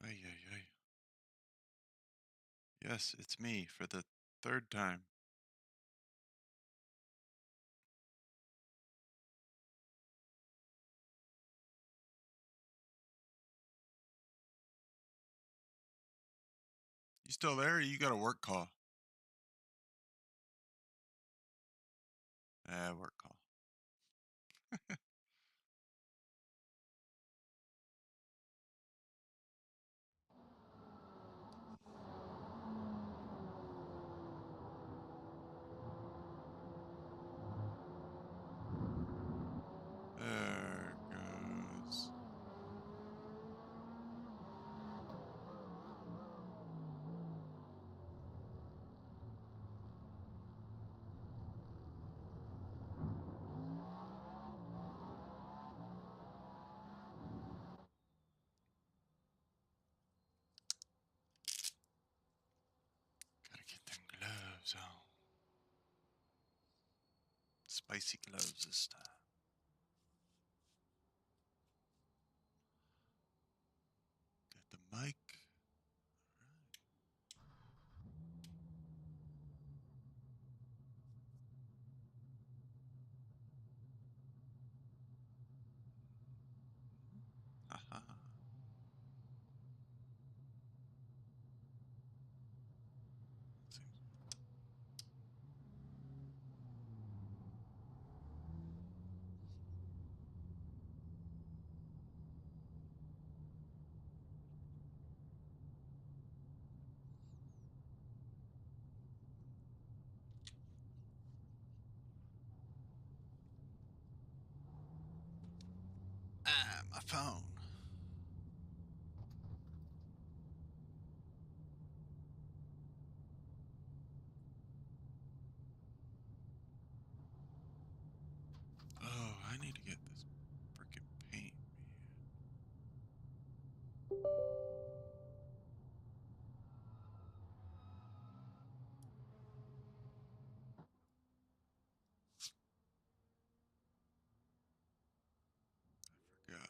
Ay, ay, ay. Yes, it's me for the third time. You still there? Or you got a work call? Work call. There goes. Gotta get them gloves on. Spicy gloves this time. Got the mic. Haha. Seems- my phone. Oh, I need to get this freaking paint, man. I forgot.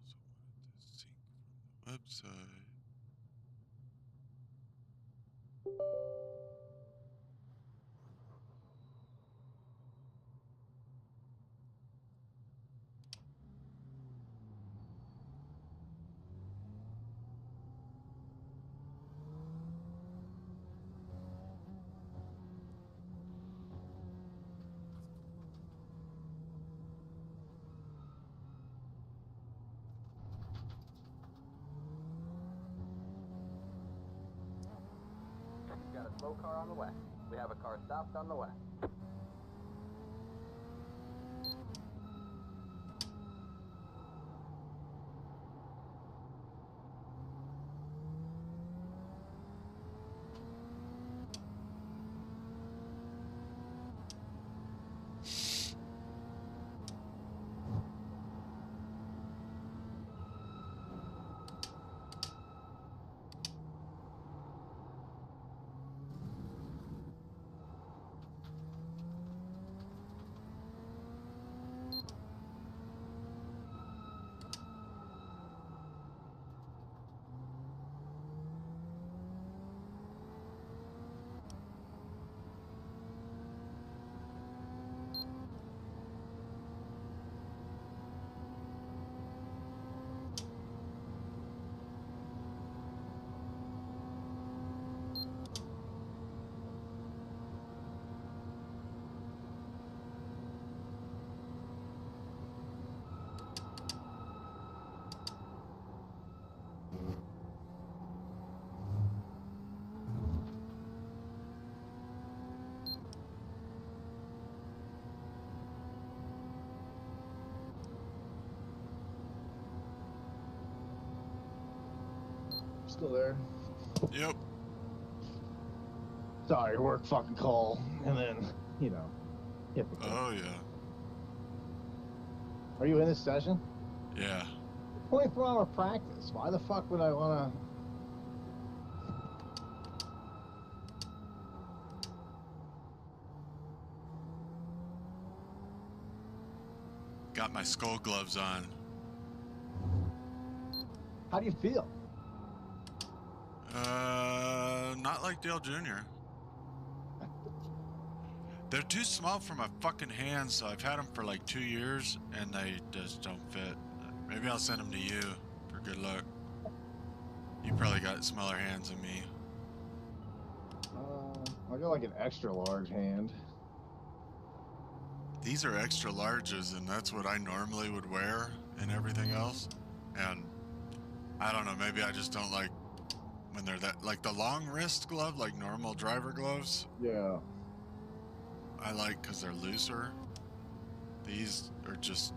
Also wanted to sync from the website. Got a slow car on the way. We have a car stopped on the way. Still there? Yep. Sorry, work fucking call, and then, you know, hit the call. Oh, yeah. Are you in this session? Yeah. 24-hour practice. Why the fuck would I want to... Got my skull gloves on. How do you feel? Not like Dale Jr. They're too small for my fucking hands, so I've had them for like 2 years, and they just don't fit. Maybe I'll send them to you for good luck. You probably got smaller hands than me. I got like an extra large hand. These are extra larges, and that's what I normally would wear and everything else. And I don't know, maybe I just don't like when they're that, like the long wrist glove, like normal driver gloves. Yeah. I like because they're looser. These are just,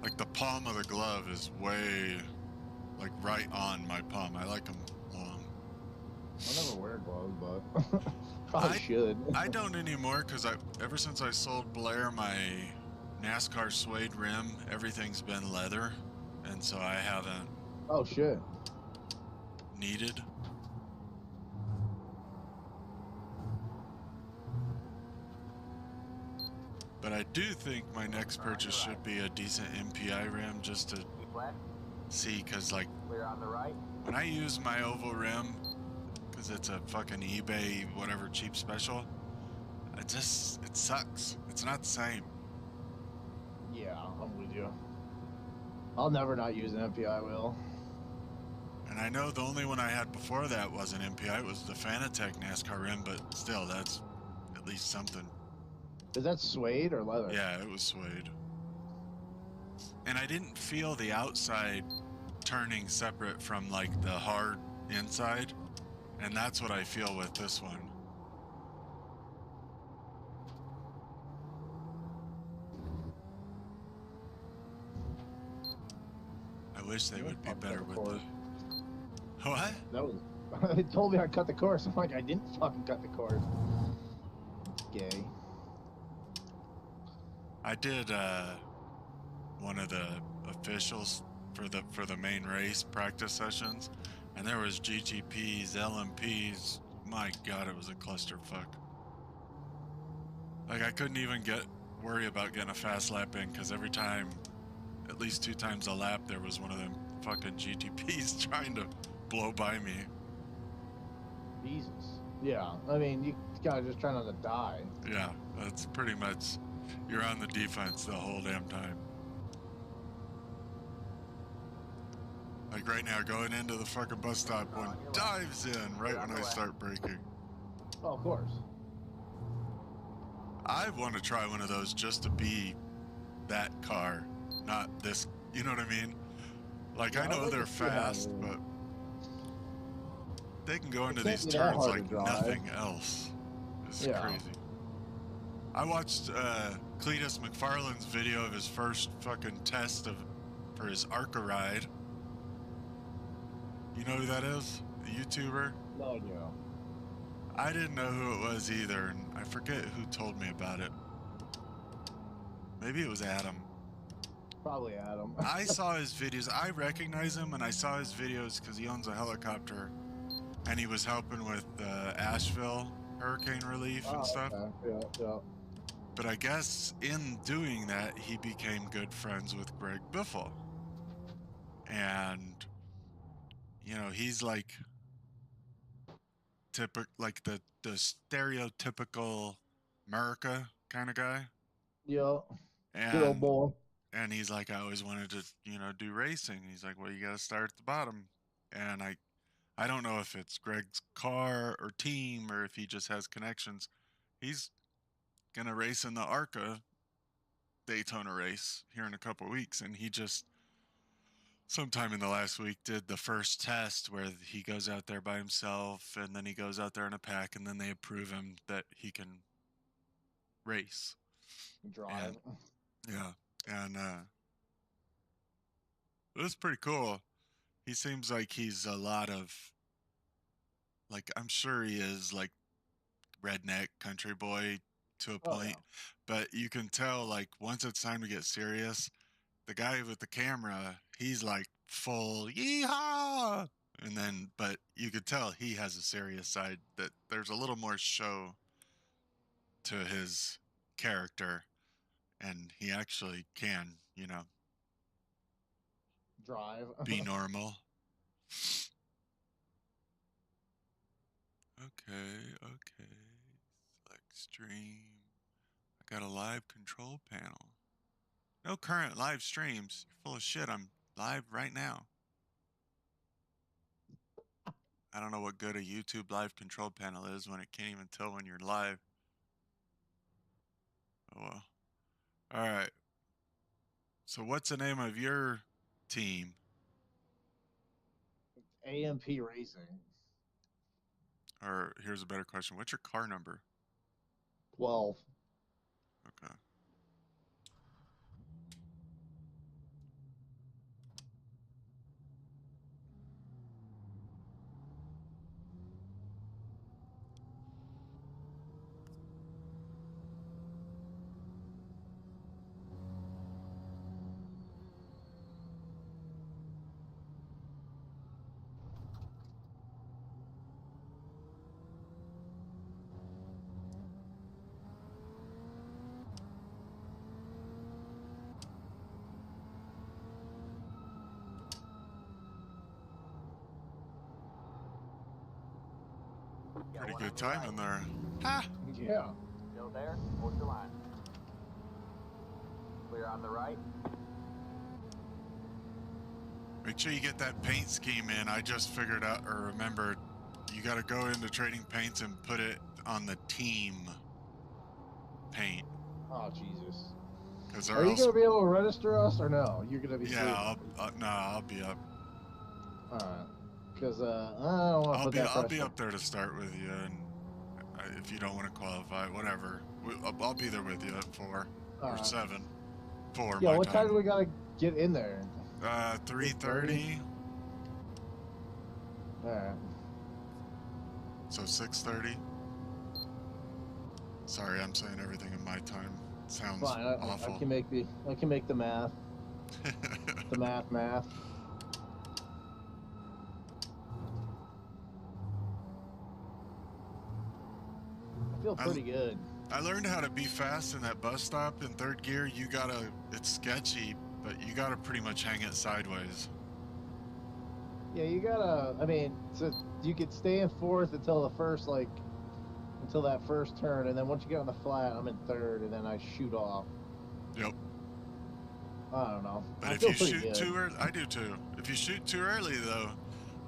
like the palm of the glove is way, like right on my palm. I like them long. I never wear gloves, but probably should. I don't anymore because ever since I sold Blair my NASCAR suede rim, everything's been leather, and so I haven't. Oh shit. Needed. But I do think my next purchase should be a decent MPI rim just to see, because like when I use my oval rim, because it's a fucking eBay whatever cheap special, it sucks. It's not the same. Yeah, I'm with you. I'll never not use an MPI wheel. And I know the only one I had before that was an MPI. It was the Fanatec NASCAR rim, but still, that's at least something. Is that suede or leather? Yeah, it was suede. And I didn't feel the outside turning separate from like the hard inside. And that's what I feel with this one. I wish they would be better with the... What? That was... They told me I cut the course. I'm like, I didn't fucking cut the course. It's gay. I did one of the officials for the main race practice sessions, and there was GTPs, LMPs. My God, it was a clusterfuck. Like I couldn't even worry about getting a fast lap in, because every time, at least 2 times a lap, there was one of them fucking GTPs trying to blow by me. Jesus. Yeah, I mean, you gotta just try not to die. Yeah, that's pretty much, you're on the defense the whole damn time. Like right now, going into the fucking bus stop, one dives in right when I start braking. Oh, of course. I want to try one of those just to be that car, not this, you know what I mean? Like, yeah, I know they're fast, but... They can go into can't these be that turns hard to like drive. nothing else. It's Yeah. crazy. I watched Cletus McFarland's video of his first fucking test for his ARCA ride. You know who that is? The YouTuber? No idea. I didn't know who it was either, and I forget who told me about it. Maybe it was Adam. Probably Adam. I saw his videos. I recognize him, and I saw his videos because he owns a helicopter, and he was helping with Asheville hurricane relief and stuff. Okay. Yeah. But I guess in doing that, he became good friends with Greg Biffle. And, you know, he's like the stereotypical America kind of guy. Yeah. Good old And boy. and he's like, I always wanted to, you know, do racing. He's like, well, you got to start at the bottom. And I don't know if it's Greg's car or team or if he just has connections. He's gonna race in the ARCA Daytona race here in a couple weeks, and he just sometime in the last week did the first test where he goes out there by himself, and then he goes out there in a pack, and then they approve him that he can race. Drive. Yeah, and it was pretty cool. He seems like he's a lot of like, I'm sure he is like redneck country boy to a point, but you can tell like once it's time to get serious, the guy with the camera, he's like full yeehaw, and then but you could tell he has a serious side, that there's a little more show to his character, and he actually can, you know, Drive. be normal. Okay. Select stream. I got a live control panel. No current live streams. You're full of shit. I'm live right now. I don't know what good a YouTube live control panel is when it can't even tell when you're live. Oh well. All right. So what's the name of your team? AMP Racing. Or here's a better question. What's your car number? 12. Okay. Pretty good time in there. Ha! Yeah. Still there? Hold your line. Clear on the right. Make sure you get that paint scheme in. I just figured out or remembered you got to go into Trading Paints and put it on the team paint. Oh, Jesus. Because Are you going to be able to register us or no? You're going to be Yeah, I'll be up. Alright. Because I don't want to put that I'll be pressure. up there to start with you, and if you don't want to qualify, whatever. I'll be there with you at 4 or 7. 4 Yeah, my what time do we got to get in there? 3:30. Alright. So 6:30. Sorry, I'm saying everything in my time. Sounds Fine, awful. I can make the math. The math. I feel pretty good. I learned how to be fast in that bus stop in 3rd gear. It's sketchy, but you gotta pretty much hang it sideways. Yeah, you gotta, I mean, so you could stay in 4th until until that first turn, and then once you get on the flat, I'm in 3rd, and then I shoot off. Yep. I don't know. But if you shoot too early, I do too. If you shoot too early, though,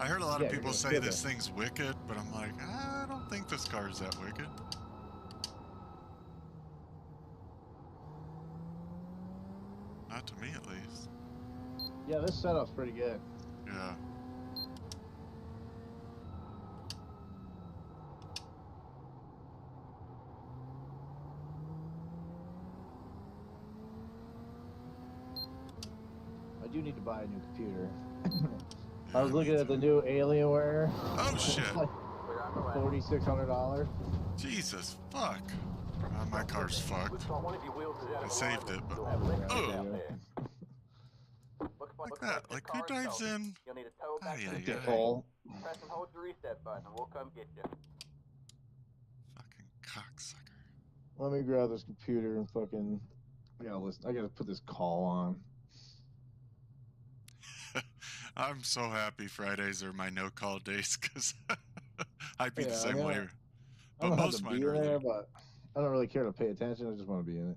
I heard a lot of people say this thing's wicked, but I'm like, I don't think this car's that wicked. Not to me, at least. Yeah, this setup's pretty good. Yeah. do need to buy a new computer. Yeah, I was looking me at the too. new Alienware. Oh shit! It's like Clear on the left. $4,600. Jesus fuck! My car's fucked. Looks like one of your wheels is out I of saved it, alignment. but You'll have lift ugh, out there. like that. your Like who car is dives towed. in? You'll need to tow it back Ay to the ay shop. ay! Dickhole. Press and hold the reset button and we'll come get you. Fucking cocksucker. Let me grab this computer and fucking. I gotta listen. I gotta put this call on. I'm so happy Fridays are my no-call days because I'd be the Yeah, I same mean, way. I But don't have to most of be mine in are there, like, but I don't really care to pay attention. I just want to be in it.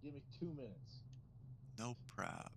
Give me 2 minutes. no prob.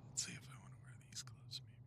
Let's see if I want to wear these clothes, maybe.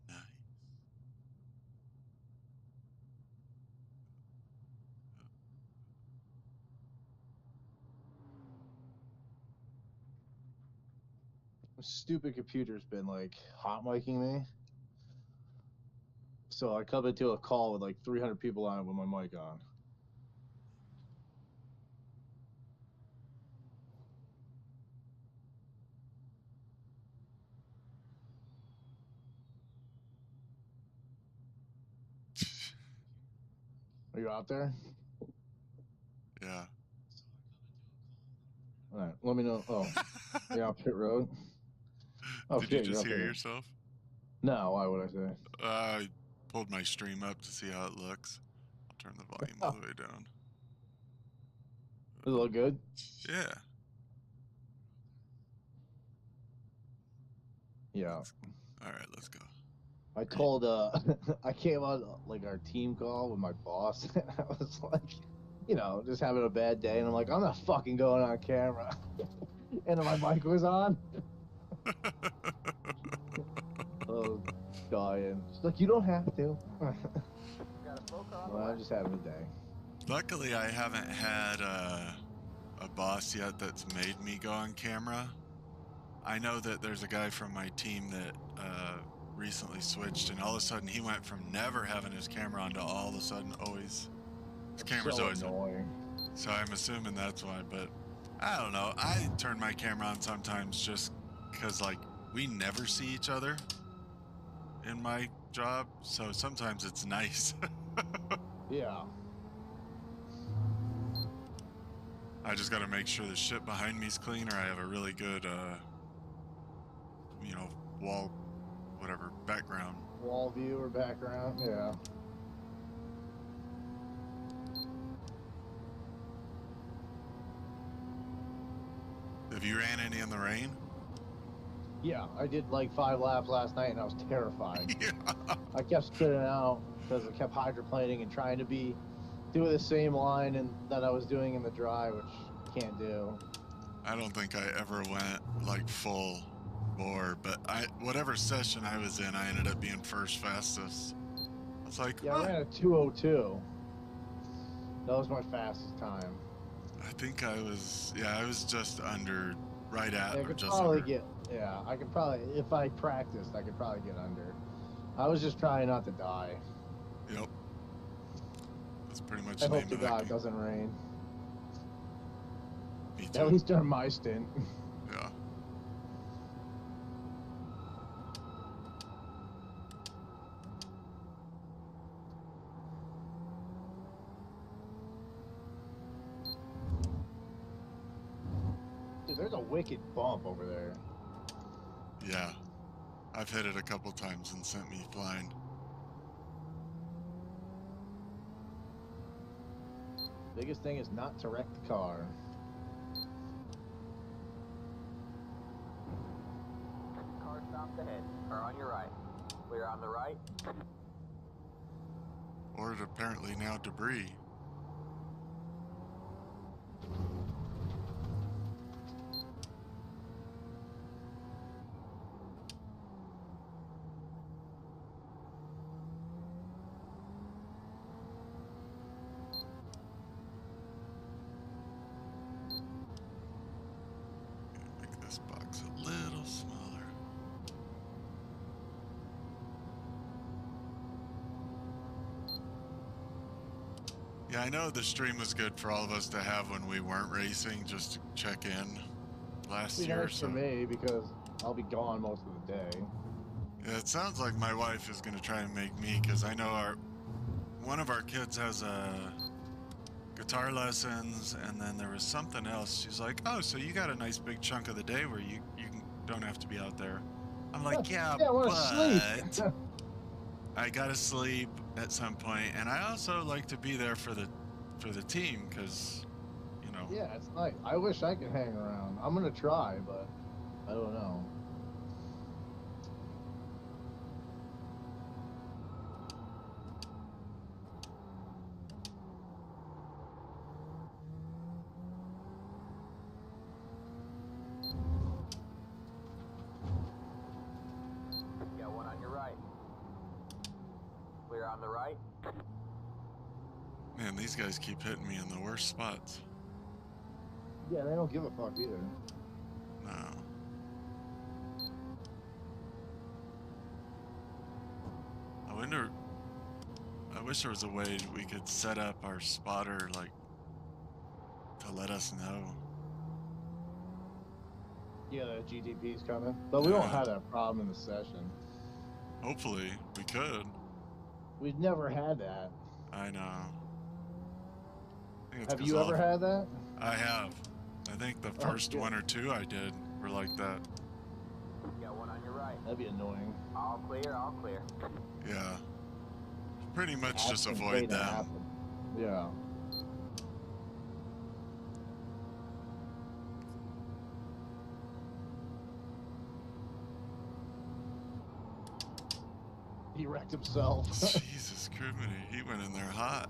Nice. This stupid computer's been like hot micing me. So I come into a call with like 300 people on it with my mic on. Are you out there? Yeah. All right, let me know. Oh, you're on pit road. Oh Did you shit, you're just up hear there. yourself? No, why would I say? I pulled my stream up to see how it looks. I'll turn the volume all the way down. Does it look good? Yeah. Yeah. All right, let's go. I told I came on like our team call with my boss and I was like, you know, just having a bad day and I'm like, I'm not fucking going on camera. And then my mic was on. Oh, dying. She's like, you don't have to. Got a smoker on the Well, I'm left. just having a day. Luckily, I haven't had a boss yet that's made me go on camera. I know that there's a guy from my team that recently switched, and all of a sudden he went from never having his camera on to all of a sudden always his camera's So always on. annoying. So I'm assuming that's why, but I don't know. I turn my camera on sometimes just because, like, we never see each other in my job, so sometimes it's nice. Yeah. I just got to make sure the shit behind me's clean, or I have a really good, you know, wall, whatever, background. Wall view or background. Yeah. Have you ran any in the rain? Yeah, I did like 5 laps last night, and I was terrified. Yeah. I kept spitting out because I kept hydroplaning and trying to do the same line and that I was doing in the dry, which you can't do. I don't think I ever went like full bore, but whatever session I was in, I ended up being first fastest. I was like, Yeah, I huh. ran a 2:02. That was my fastest time. I think I was, yeah, I was just under, right at, Yeah, I or could just probably under. get. Yeah, I could probably if I practiced, I could probably get under. I was just trying not to die. Yep. That's pretty much I the hope name to of that God it game. doesn't rain. Me At too. least during my stint. Yeah. Dude, there's a wicked bump over there. Yeah. I've hit it a couple times and sent me flying. Biggest thing is not to wreck the car. Car stopped ahead. Car on your right. Clear on the right. Or apparently now debris. Make this box a little smaller. Yeah, I know the stream was good for all of us to have when we weren't racing, just to check in last Be year or nice for so. me because I'll be gone most of the day. Yeah, it sounds like my wife is going to try and make me, because I know one of our kids has guitar lessons, and then there was something else. She's like, oh, so you got a nice big chunk of the day where don't have to be out there. I'm like, yeah, Yeah, I want to sleep. but I gotta sleep at some point, and I also like to be there for the team, because you know. Yeah, it's nice. I wish I could hang around. I'm gonna try, but I don't know. Got one on your right. Clear on the right. Man, these guys keep hitting me in the worst spots. Yeah, they don't give a fuck either. No. I wish there was a way we could set up our spotter, like, to let us know. Yeah, the GTP's coming, but we won't have that problem in the session. Hopefully, we could. We've never had that. I know. I think it's Have 'cause you ever had that? I have. I think the first one or two I did were like that. Got one on your right. That'd be annoying. All clear, all clear. Yeah. Pretty much just Accidents avoid waiting to them. happen. Yeah. He wrecked himself. Jesus criminy, he went in there hot.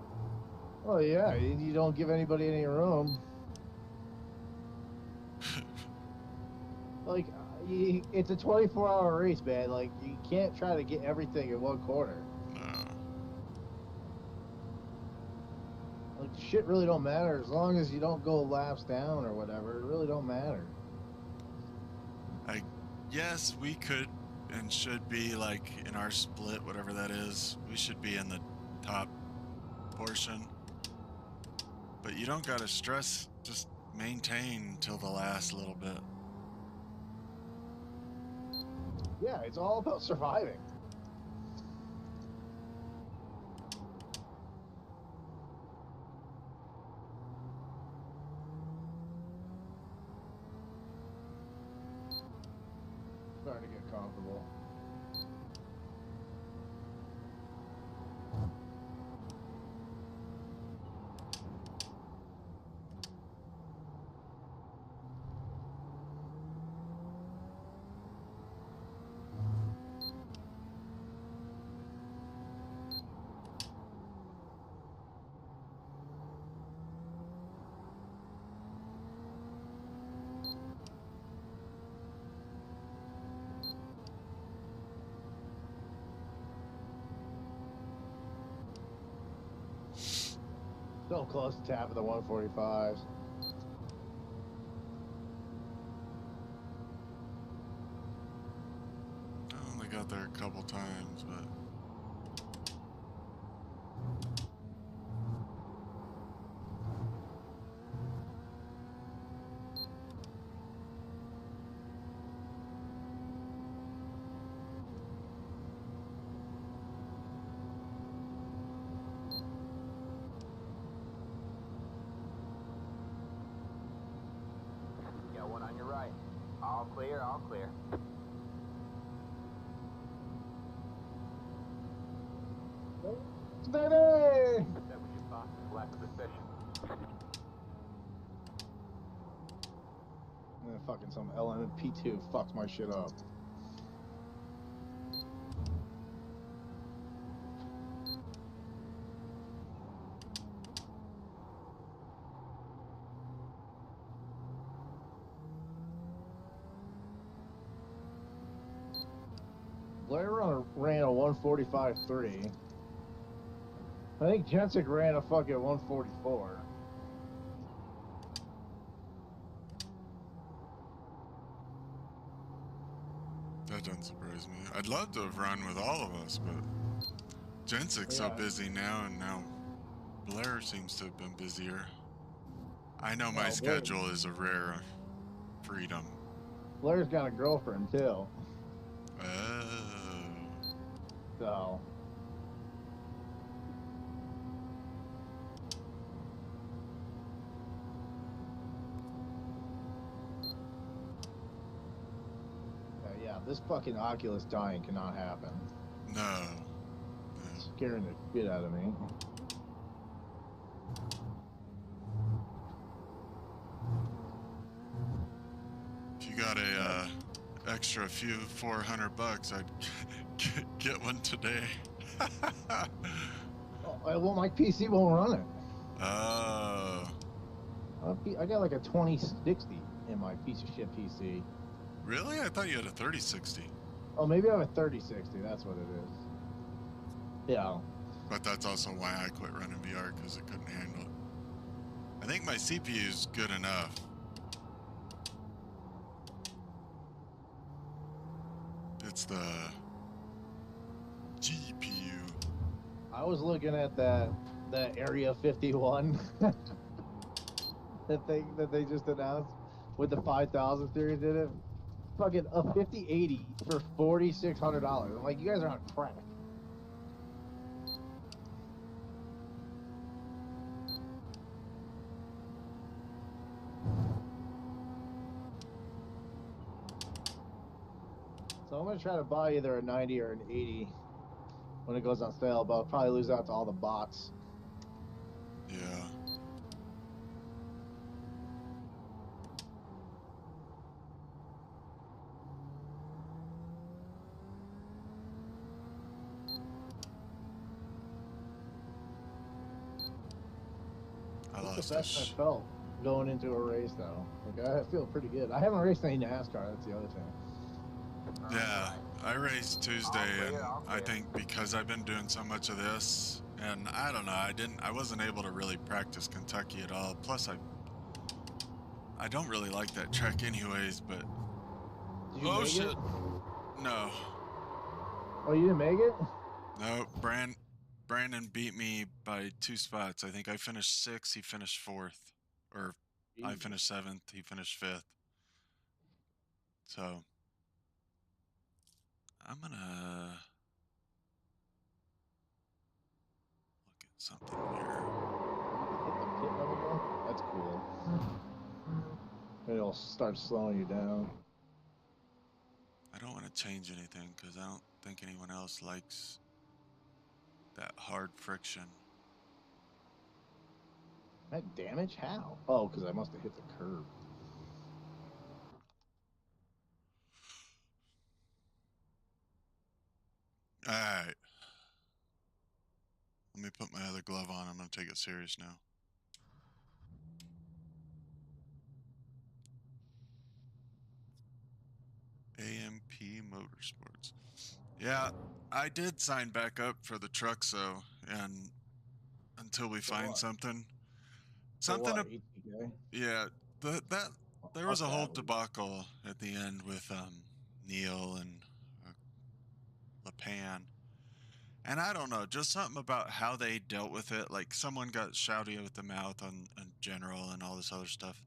Oh yeah, you don't give anybody any room. Like, it's a 24-hour race, man. Like, you can't try to get everything in one corner. No. Like, shit really don't matter as long as you don't go laps down or whatever. It really don't matter. Yes, we could and should be, like, in our split, whatever that is, we should be in the top portion. But you don't gotta stress, just maintain till the last little bit. Yeah, it's all about surviving. Starting to get comfortable. So close to tapping the 145s. I only got there a couple times, but. Got one on your right. All clear, all clear. Steady! That was your fastest lap of the session. Fucking some LMP2 fucks my shit up. Blair ran a 145.3. I think Jensic ran a fucking 144. That doesn't surprise me. I'd love to have run with all of us, but Jensic's so busy now, and now Blair seems to have been busier. I know my schedule is a rare freedom. Blair's got a girlfriend too. Oh. So. Yeah, this fucking Oculus dying cannot happen. No. It's scaring the shit out of me. If you got a extra few $400, I'd get one today. Well, my PC won't run it. Oh. I got like a 2060 in my piece of shit PC. Really? I thought you had a 3060. Oh, maybe I have a 3060. That's what it is. Yeah. But that's also why I quit running VR, because it couldn't handle it. I think my CPU is good enough. It's the GPU. I was looking at that Area 51 that they just announced with the 5000 series in it. Fucking a 5080 for $4,600. I'm like, you guys are on crack. So I'm gonna try to buy either a 90 or an 80 when it goes on sale, but I'll probably lose out to all the bots. Yeah. That's the best I felt going into a race, though. Like, I feel pretty good. I haven't raced any NASCAR. That's the other thing. Yeah, I raced Tuesday, and I think because I've been doing so much of this, and I don't know, I wasn't able to really practice Kentucky at all. Plus, I don't really like that track anyways, but... Oh, shit. It? No. Oh, you didn't make it? No, Brandon beat me by 2 spots. I think I finished 6th, he finished 4th. Or I finished 7th, he finished 5th. So... I'm gonna look at something here. That's cool. It'll start slowing you down. I don't want to change anything because I don't think anyone else likes that hard friction. That damage? How? Oh, because I must have hit the curb. Alright. Let me put my other glove on. I'm going to take it serious now. AMP Motorsports. Yeah, I did sign back up for the trucks, though, and until we find something. Something, what, ATK? yeah, that there was Fuck a whole that league. debacle at the end with Neil and LePan. And I don't know, just something about how they dealt with it. Like someone got shouty with the mouth on general and all this other stuff.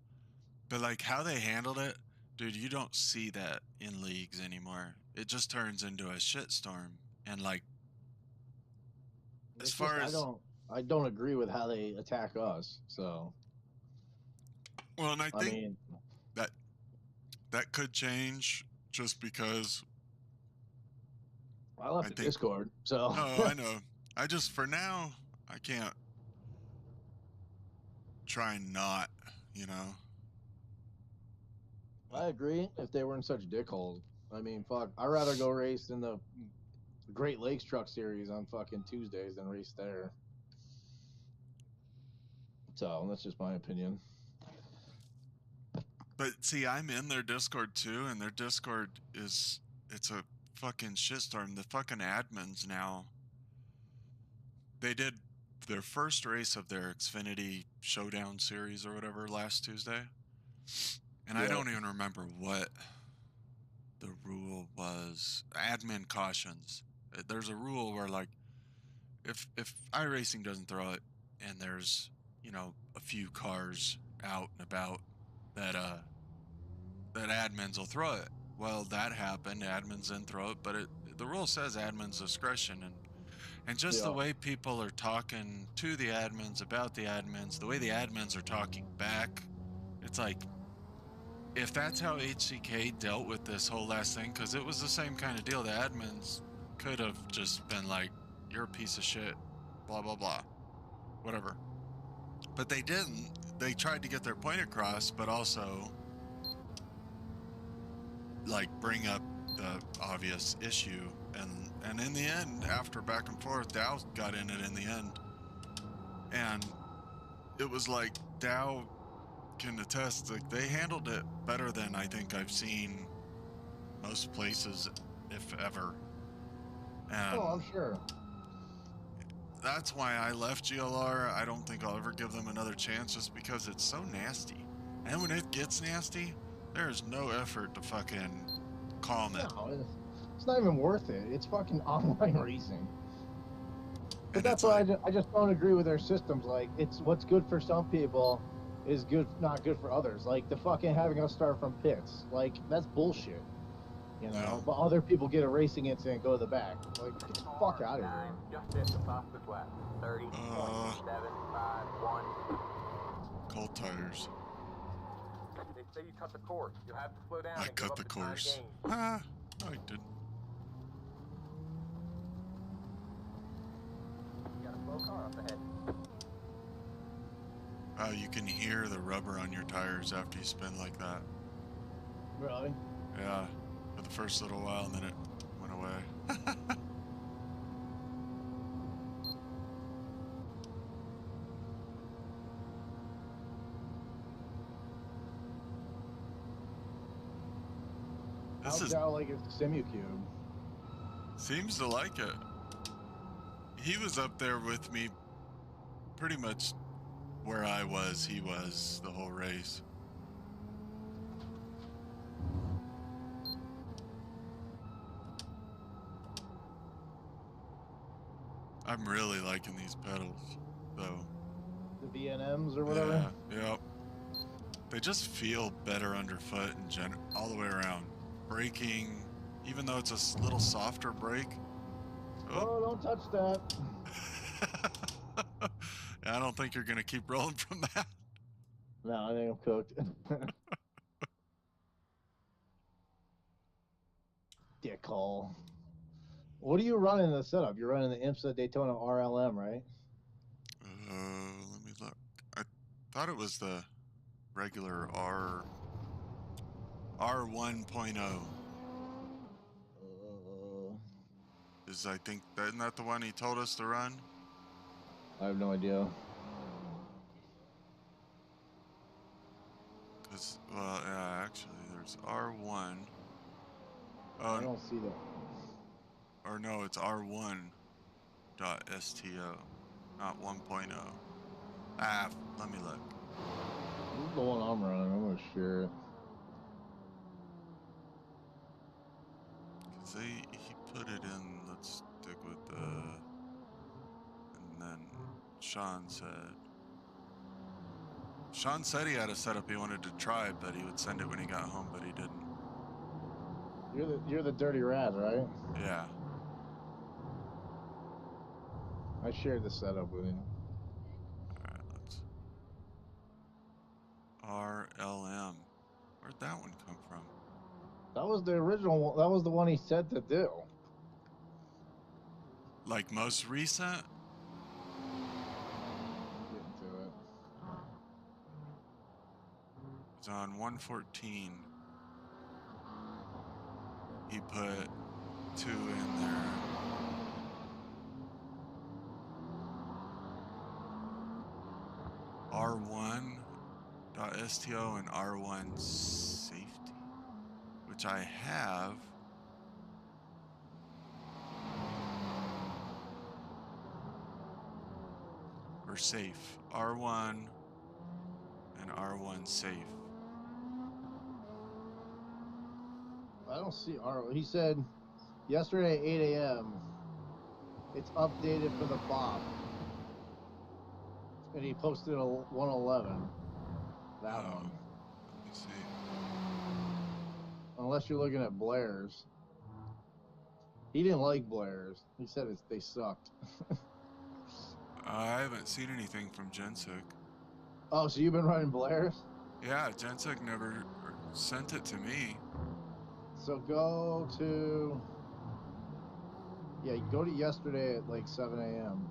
But like how they handled it, dude, you don't see that in leagues anymore. It just turns into a shitstorm. And like as It's just far as I don't agree with how they attack us. So well, and I I think mean, that that could change just because I left I the think Discord. So no, I know. I just for now I can't try not, you know. I agree. If they weren't such dickholes, I mean, fuck, I'd rather go race in the Great Lakes Truck Series on fucking Tuesdays than race there. So that's just my opinion. But see, I'm in their Discord too, and their Discord it's a fucking shitstorm. The fucking admins now. They did their first race of their Xfinity Showdown series or whatever last Tuesday. And I Yeah. don't even remember what the rule was. Admin cautions. There's a rule where like if iRacing doesn't throw it and there's, you know, a few cars out and about that that admins will throw it. Well, that happened. Admins didn't throw it, but the rule says admin's discretion, and just the Yeah. way people are talking to the admins about the admins, the way the admins are talking back, it's like if that's how HCK dealt with this whole last thing, because it was the same kind of deal. The admins could have just been like, "You're a piece of shit," blah blah blah, whatever. But they didn't. They tried to get their point across, but also like bring up the obvious issue, and in the end, after back and forth, Dow got in it in the end, and it was like Dow can attest, like they handled it better than I think I've seen most places, if ever. And Oh, I'm sure. that's why I left GLR. I don't think I'll ever give them another chance just because it's so nasty. And when it gets nasty, there's no effort to fucking calm it. No, it's not even worth it. It's fucking online racing. But And that's it's why like, I just don't agree with their systems. Like, it's what's good for some people is good, not good for others. Like the fucking having us start from pits. Like that's bullshit. You know. yeah. But other people get a racing incident and go to the back. Like, get the fuck out of here. Just hit the fastest lap. 30.751. Cold tires. They say you cut the course. You have to slow down I and give cut up the the time course. gained. Ah, no, I didn't. You got a slow car up ahead. Oh, you can hear the rubber on your tires after you spin like that. Really? Yeah, for the first little while, and then it went away. This How's is Dow like it's Simucube? seems to like it. He was up there with me, pretty much where I was. He was the whole race. I'm really liking these pedals, though. The VNMs or whatever? Yeah, yep. They just feel better underfoot and all the way around. Braking, even though it's a little softer brake. Oh, don't touch that. I don't think you're gonna keep rolling from that. No, I think I'm cooked. Dickhole. What are you running in the setup? You're running the IMSA Daytona RLM, right? Let me look. I thought it was the regular R1.0. I think isn't that the one he told us to run? I have no idea. Cause well, yeah, actually, there's R1. I Oh, don't see that. or no, it's R1.sto, not 1.0. Ah, let me look. This is the one I'm running. I'm gonna share it. Cause he put it in. Let's stick with the. And then Sean said he had a setup he wanted to try, but he would send it when he got home, but he didn't. You're the dirty rat, right? Yeah. I shared the setup with you. Alright, let's. RLM. Where'd that one come from? That was the original one. That was the one he said to do. Like most recent? Get into it. It's on 114. He put 2 in there. R1.sto and R1 safety, which I have. Or safe. R1 and R1 safe. I don't see R. He said yesterday at 8 a.m. It's updated for the BOP. And he posted a 111. That one. Let me see. Unless you're looking at Blair's. He didn't like Blair's. He said they sucked. I haven't seen anything from Gensuk. Oh, so you've been running Blair's? Yeah, Gensuk never sent it to me. So go to... Yeah, go to yesterday at like 7 a.m.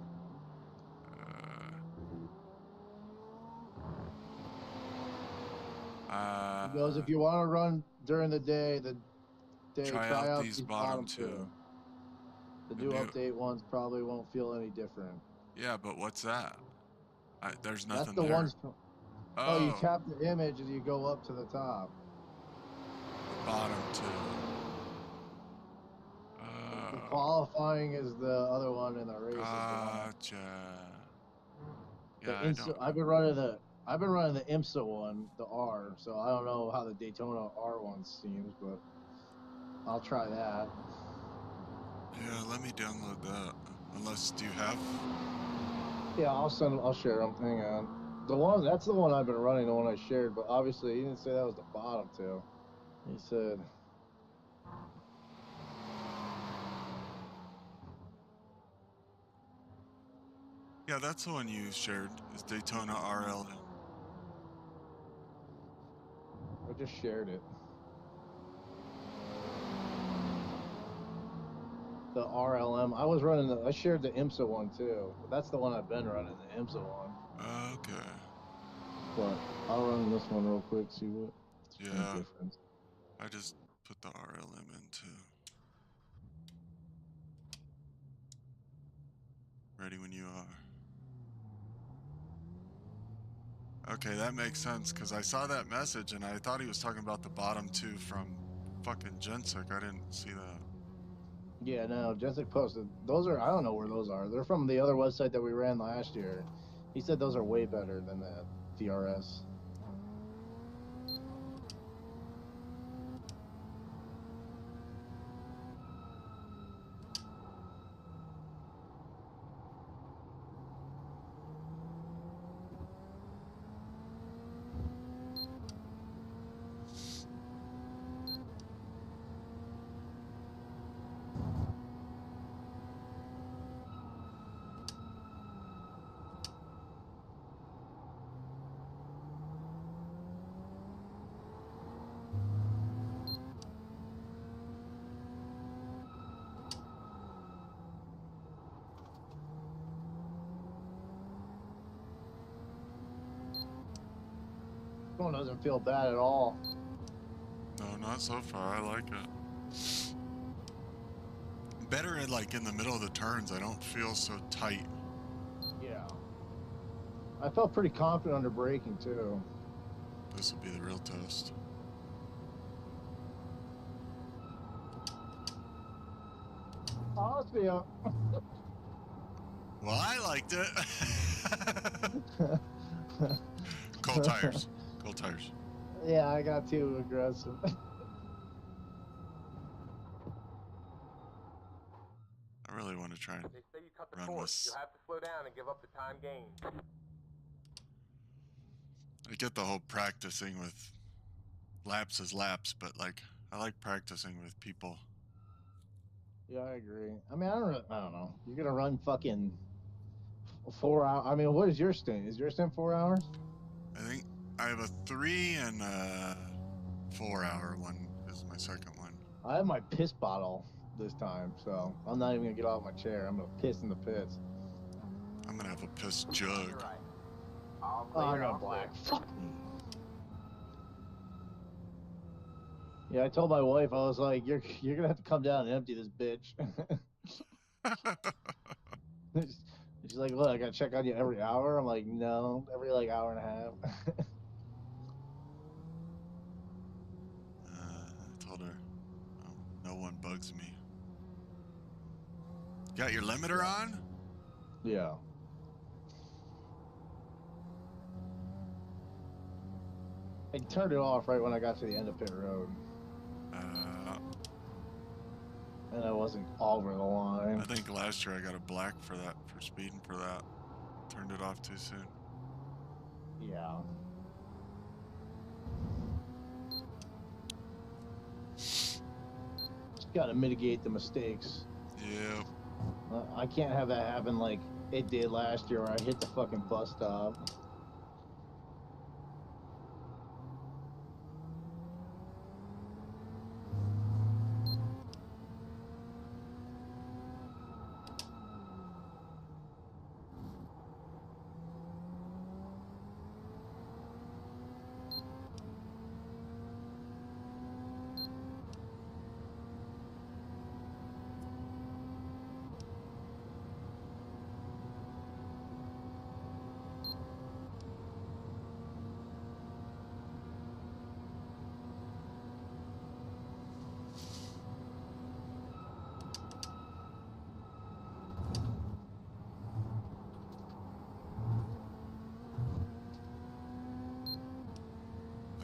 He goes, if you want to run during the day, try out these bottom two. The new update ones probably won't feel any different. Yeah, but what's that? There's nothing That's the there. ones. Oh, you tap the image and you go up to the top. The bottom 2. The qualifying is the other one in the race. Gotcha. Yeah, I've been running the IMSA one, the R. So I don't know how the Daytona R one seems, but I'll try that. Yeah, let me download that. Unless, do you have? Yeah, I'll share them. Hang on. That's the one I've been running, the one I shared, but obviously he didn't say that was the bottom 2. He said... Yeah, that's the one you shared, is Daytona RL. I just shared it. The RLM. I shared the IMSA one too. But that's the one I've been running, the IMSA one. Okay. But I'll run this one real quick, see what difference. I just put the RLM in too. Ready when you are. Okay, that makes sense, because I saw that message and I thought he was talking about the bottom 2 from fucking Gensuk. I didn't see that. Yeah, no, Jessica posted. Those are, I don't know where those are. They're from the other website that we ran last year. He said those are way better than the DRS. This one doesn't feel bad at all. No, not so far. I like it. Better in the middle of the turns. I don't feel so tight. Yeah. I felt pretty confident under braking too. This will be the real test. Honestly, well, I liked it. Cold tires. tires. Yeah, I got too aggressive. I really want to try and They say you cut the run course. with. You'll have to slow down and give up the time gained. I get the whole practicing with laps as laps, but like I like practicing with people. Yeah, I agree. I mean, I don't know. You're gonna run fucking 4 hours. I mean, what is your stint? Is your stint 4 hours? I think I have a 3 and a 4-hour one is my second one. I have my piss bottle this time, so I'm not even gonna get off my chair. I'm gonna piss in the pits. I'm gonna have a piss You're jug. right. All Oh, I clear, got all black. clear. Fuck me. Yeah, I told my wife, I was like, you're gonna have to come down and empty this bitch. She's like, look, I gotta check on you every hour. I'm like, no, every like hour and a half. I told her, oh, no one bugs me. Got your limiter on? Yeah. I turned it off right when I got to the end of pit road, and I wasn't over the line. I think last year I got a black for that, for speeding for that. Turned it off too soon. Yeah. Just gotta mitigate the mistakes. Yeah. I can't have that happen like it did last year where I hit the fucking bus stop.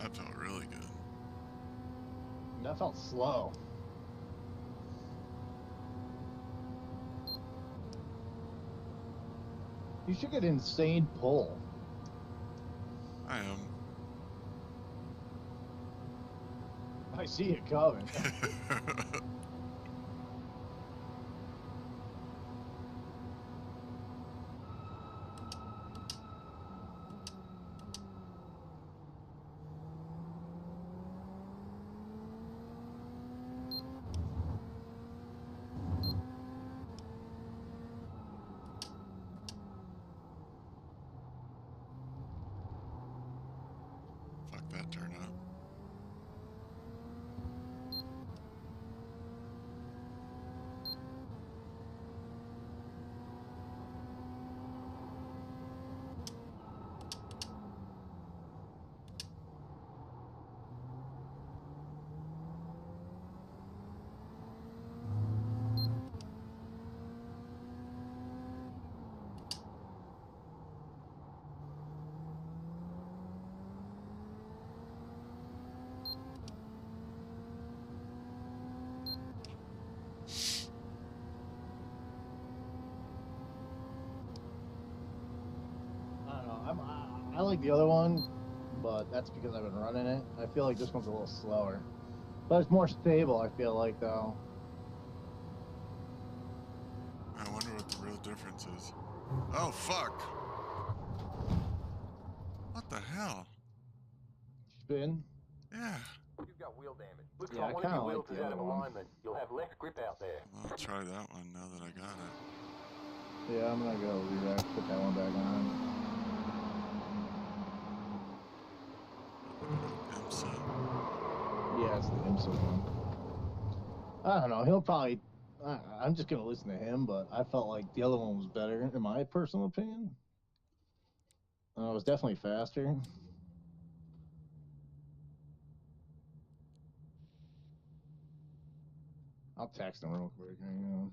That felt really good. That felt slow. You should get insane pull. I am. I see it coming. Fuck that turnout. I don't know. I like the other one, but that's because I've been running it. I feel like this one's a little slower, but it's more stable. I feel like though. I wonder what the real difference is. Oh, fuck. What the hell? Spin. Yeah. You've got wheel damage. Looks Yeah, like I one of kinda your like wheels the is out other of one. alignment. You'll have less grip out there. Well, I'll try that one now that I got it. Yeah, I'm gonna go re-rack, put that one back on. IMSA. Yeah, it's the IMSA one. I don't know. He'll probably. I'm just gonna listen to him, but I felt like the other one was better, in my personal opinion. It was definitely faster. I'll text him real quick. Hang on.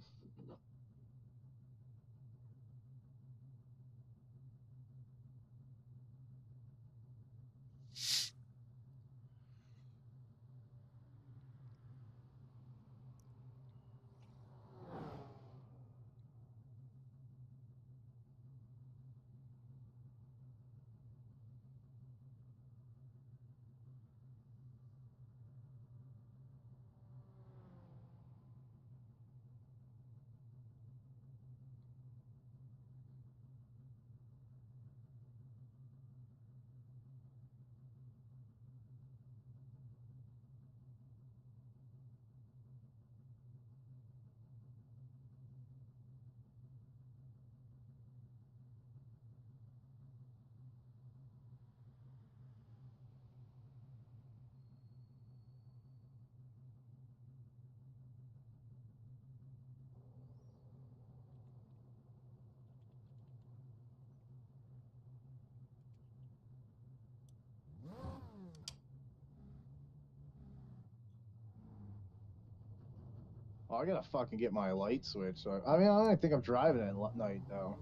Oh, I gotta fucking get my light switch. So I mean, I don't think I'm driving at night though.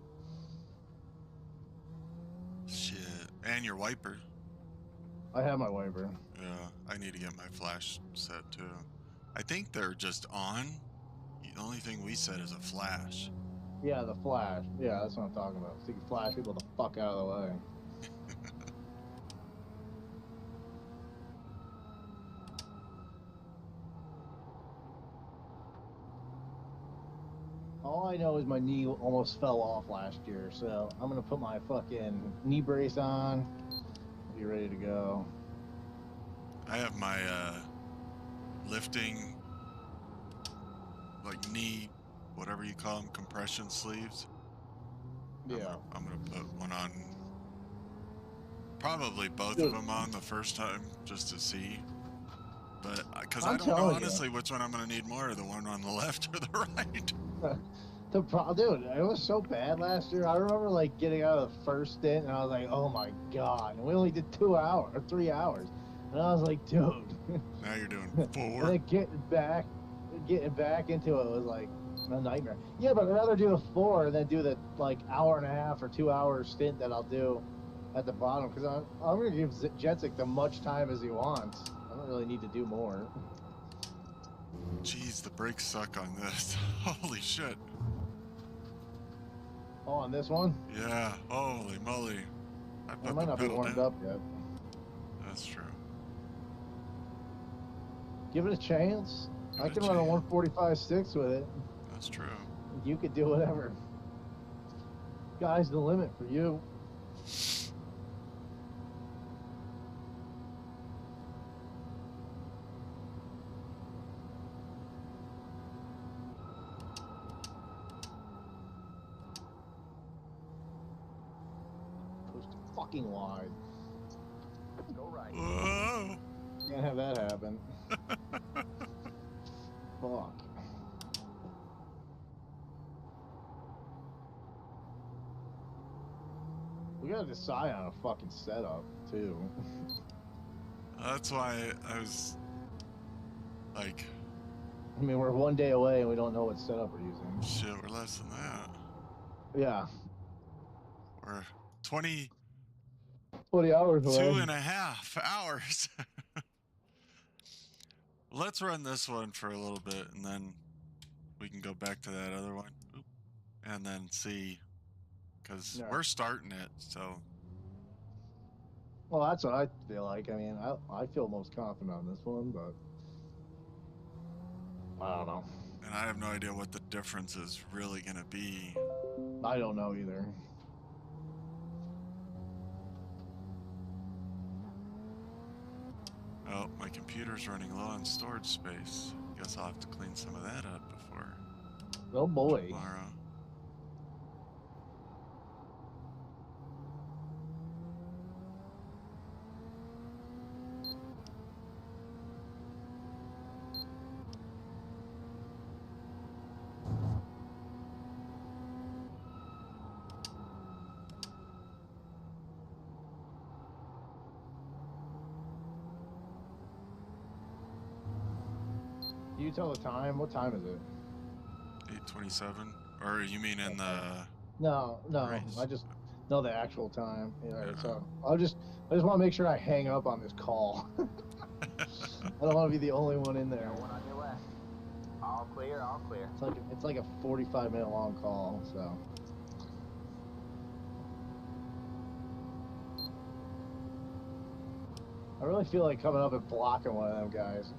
Shit. And your wiper. I have my wiper. Yeah, I need to get my flash set too. I think they're just on. The only thing we said is a flash. Yeah, the flash. Yeah, that's what I'm talking about. So you can flash people the fuck out of the way. All I know is my knee almost fell off last year, so I'm gonna put my fucking knee brace on. Be ready to go. I have my lifting, like knee, whatever you call them, compression sleeves. Yeah. I'm gonna put one on. Probably both Dude. of them on the first time just to see. But because I I'm don't know telling honestly which one I'm gonna need more, the one on the left or the right. Dude, it was so bad last year. I remember like getting out of the first stint, and I was like, "Oh my god!" And we only did 2 hours or 3 hours, and I was like, "Dude." Now you're doing And 4. then getting back into it was like a nightmare. Yeah, but I'd rather do the 4 than do the like hour and a half or 2 hour stint that I'll do at the bottom, because I'm gonna give Jessic as much time as he wants. I don't really need to do more. Jeez, the brakes suck on this. Holy shit. Oh, on this one, Yeah, holy moly. I I put might the not be pedal warmed down. up yet. That's true. Give it a chance. Give I it a can run a chance. 145.6 with it. That's true. You could do whatever. Sky's the limit for you. Pushed fucking wide. Go right. Whoa! Can't have that happen. Fuck. We gotta decide on a fucking setup too. That's why I was like, I mean, we're 1 day away and we don't know what setup we're using. shit, we're less than that. Yeah, We're 22 20 hours away. and a half hours. Let's run this one for a little bit and then we can go back to that other one. Oop. And then see, because Yeah. we're starting it, so. Well, that's what I feel like. I mean, I feel most confident on this one, but I don't know. And I have no idea what the difference is really going to be. I don't know either. Oh, my computer's running low on storage space. Guess I'll have to clean some of that up before Oh boy. tomorrow. You tell the time. What time is it? 8:27, or you mean in the No, race? I just know the actual time. Yeah, Yeah. so I just want to make sure I hang up on this call. I don't want to be the only one in there. Got one on your left. All clear, all clear. It's like a 45-minute long call, so. I really feel like coming up and blocking one of them guys.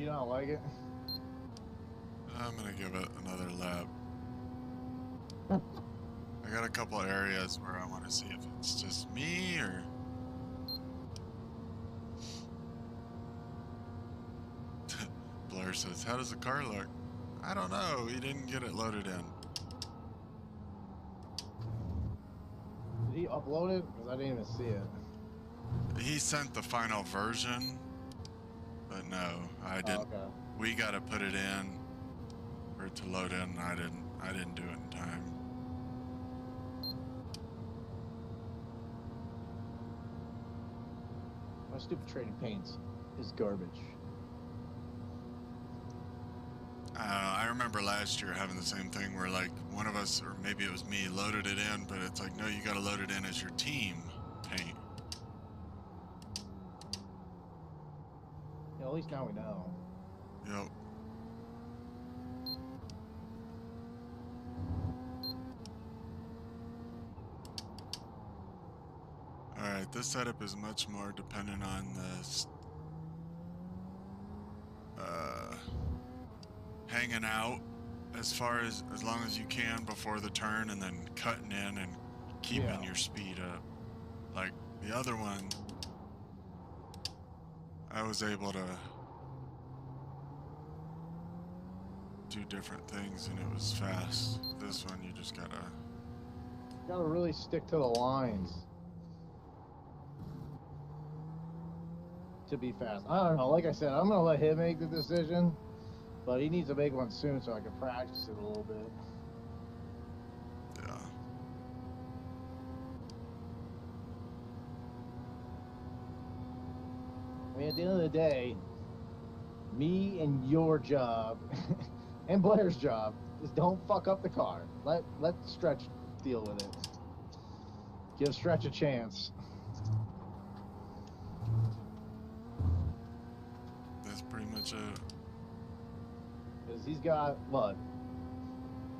you don't like it? I'm gonna give it another lap. I got a couple areas where I want to see if it's just me or... Blair says, how does the car look? I don't know. He didn't get it loaded in. Did he upload it? Because I didn't even see it. He sent the final version, but no, I didn't. Oh, okay. We got to put it in for it to load in. I didn't do it in time. My stupid trading paints is garbage. I remember last year having the same thing where like one of us, or maybe it was me, loaded it in, but it's like, no, you got to load it in as your team paint. Yeah, at least now we know. Yep. Alright, this setup is much more dependent on the hanging out as long as you can before the turn, and then cutting in and keeping your speed up. Like the other one, I was able to do different things and it was fast. This one, you just gotta really stick to the lines to be fast. I don't know. Like I said, I'm gonna let him make the decision, but he needs to make one soon so I can practice it a little bit. Yeah. I mean, at the end of the day, me and your job and Blair's job is don't fuck up the car. Let Stretch deal with it. Give Stretch a chance. That's pretty much it. Because he's got, what?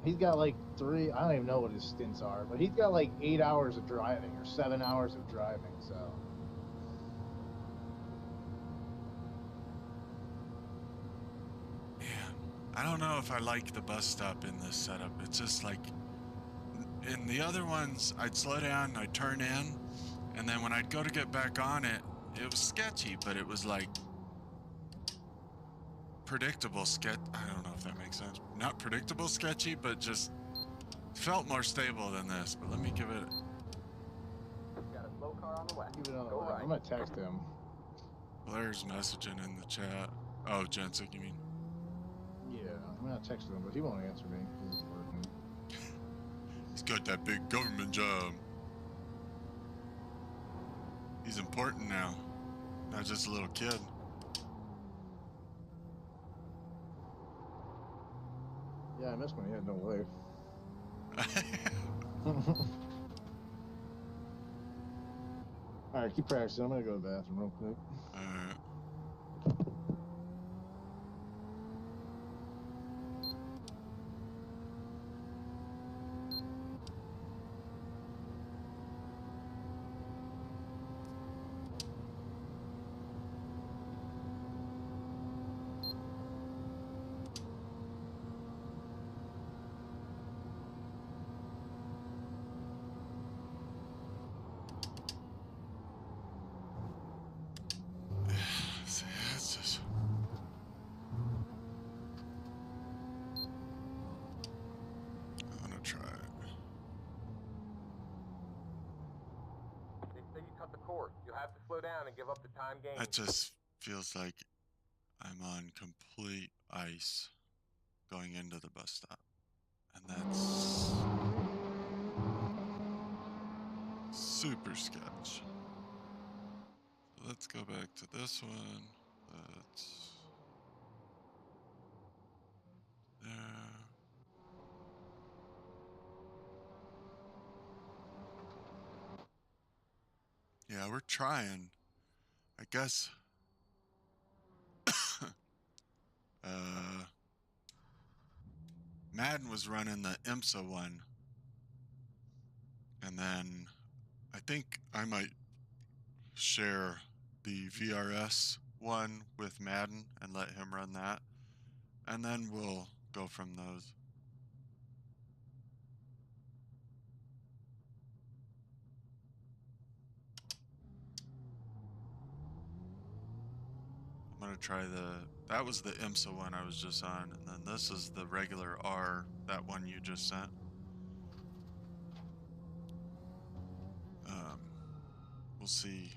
He's got like I don't even know what his stints are, but he's got like 8 hours of driving or 7 hours of driving, so. I don't know if I like the bus stop in this setup. It's just like, in the other ones, I'd slow down, I'd turn in, and then when I'd go to get back on it, it was sketchy, but it was like predictable I don't know if that makes sense. Not predictable sketchy, but just felt more stable than this. But let me give it... Got a slow car on the west. Give it another Go lap. right. I'm gonna text him. Blair's messaging in the chat. Oh, Jensic, you mean? Yeah, I'm gonna text him, but he won't answer me because he's working. He's got that big government job. He's important now, not just a little kid. Yeah, I missed when he had no wife. Alright, keep practicing. I'm gonna go to the bathroom real quick. Alright. See, that's just... I'm gonna try it. They say you cut the course. You'll have to slow down and give up the time gained. That just feels like I'm on complete ice going into the bus stop. And that's super sketch. So let's go back to this one. That's there. Yeah, we're trying. I guess. Madden was running the IMSA one. And then I think I might share the VRS one with Madden and let him run that, and then we'll go from those. I'm gonna try that was the IMSA one I was just on, and then this is the regular R, that one you just sent. We'll see.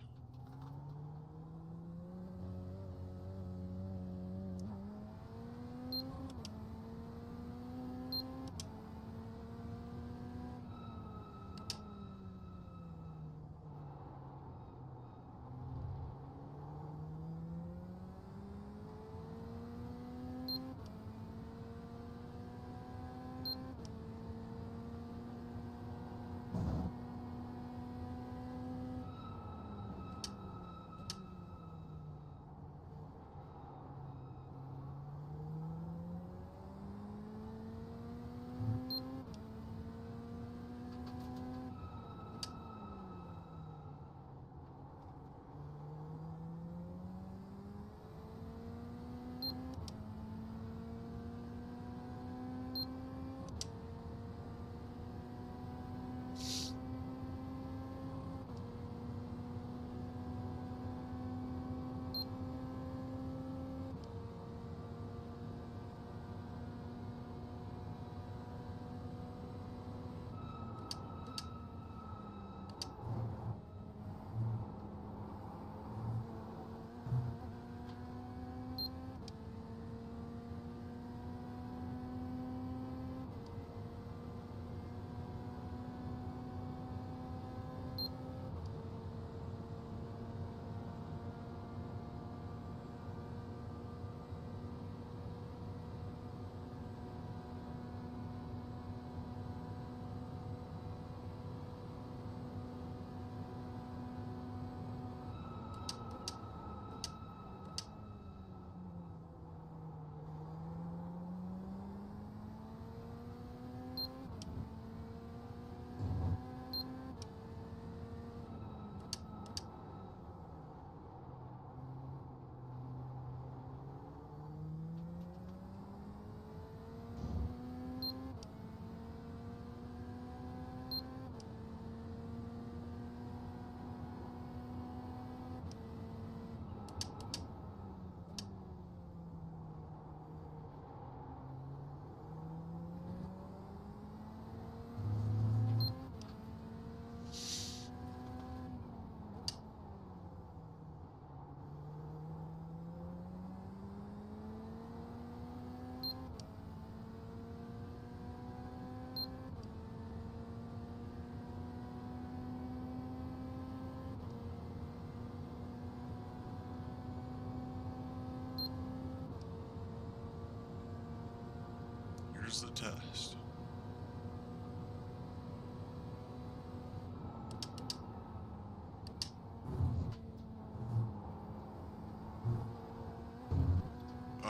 Here's the test.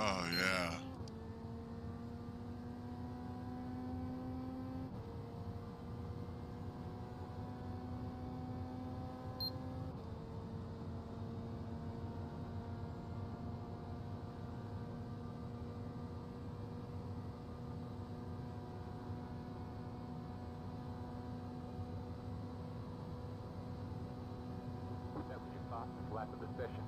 Oh, yeah. That was your fastest lap of the session.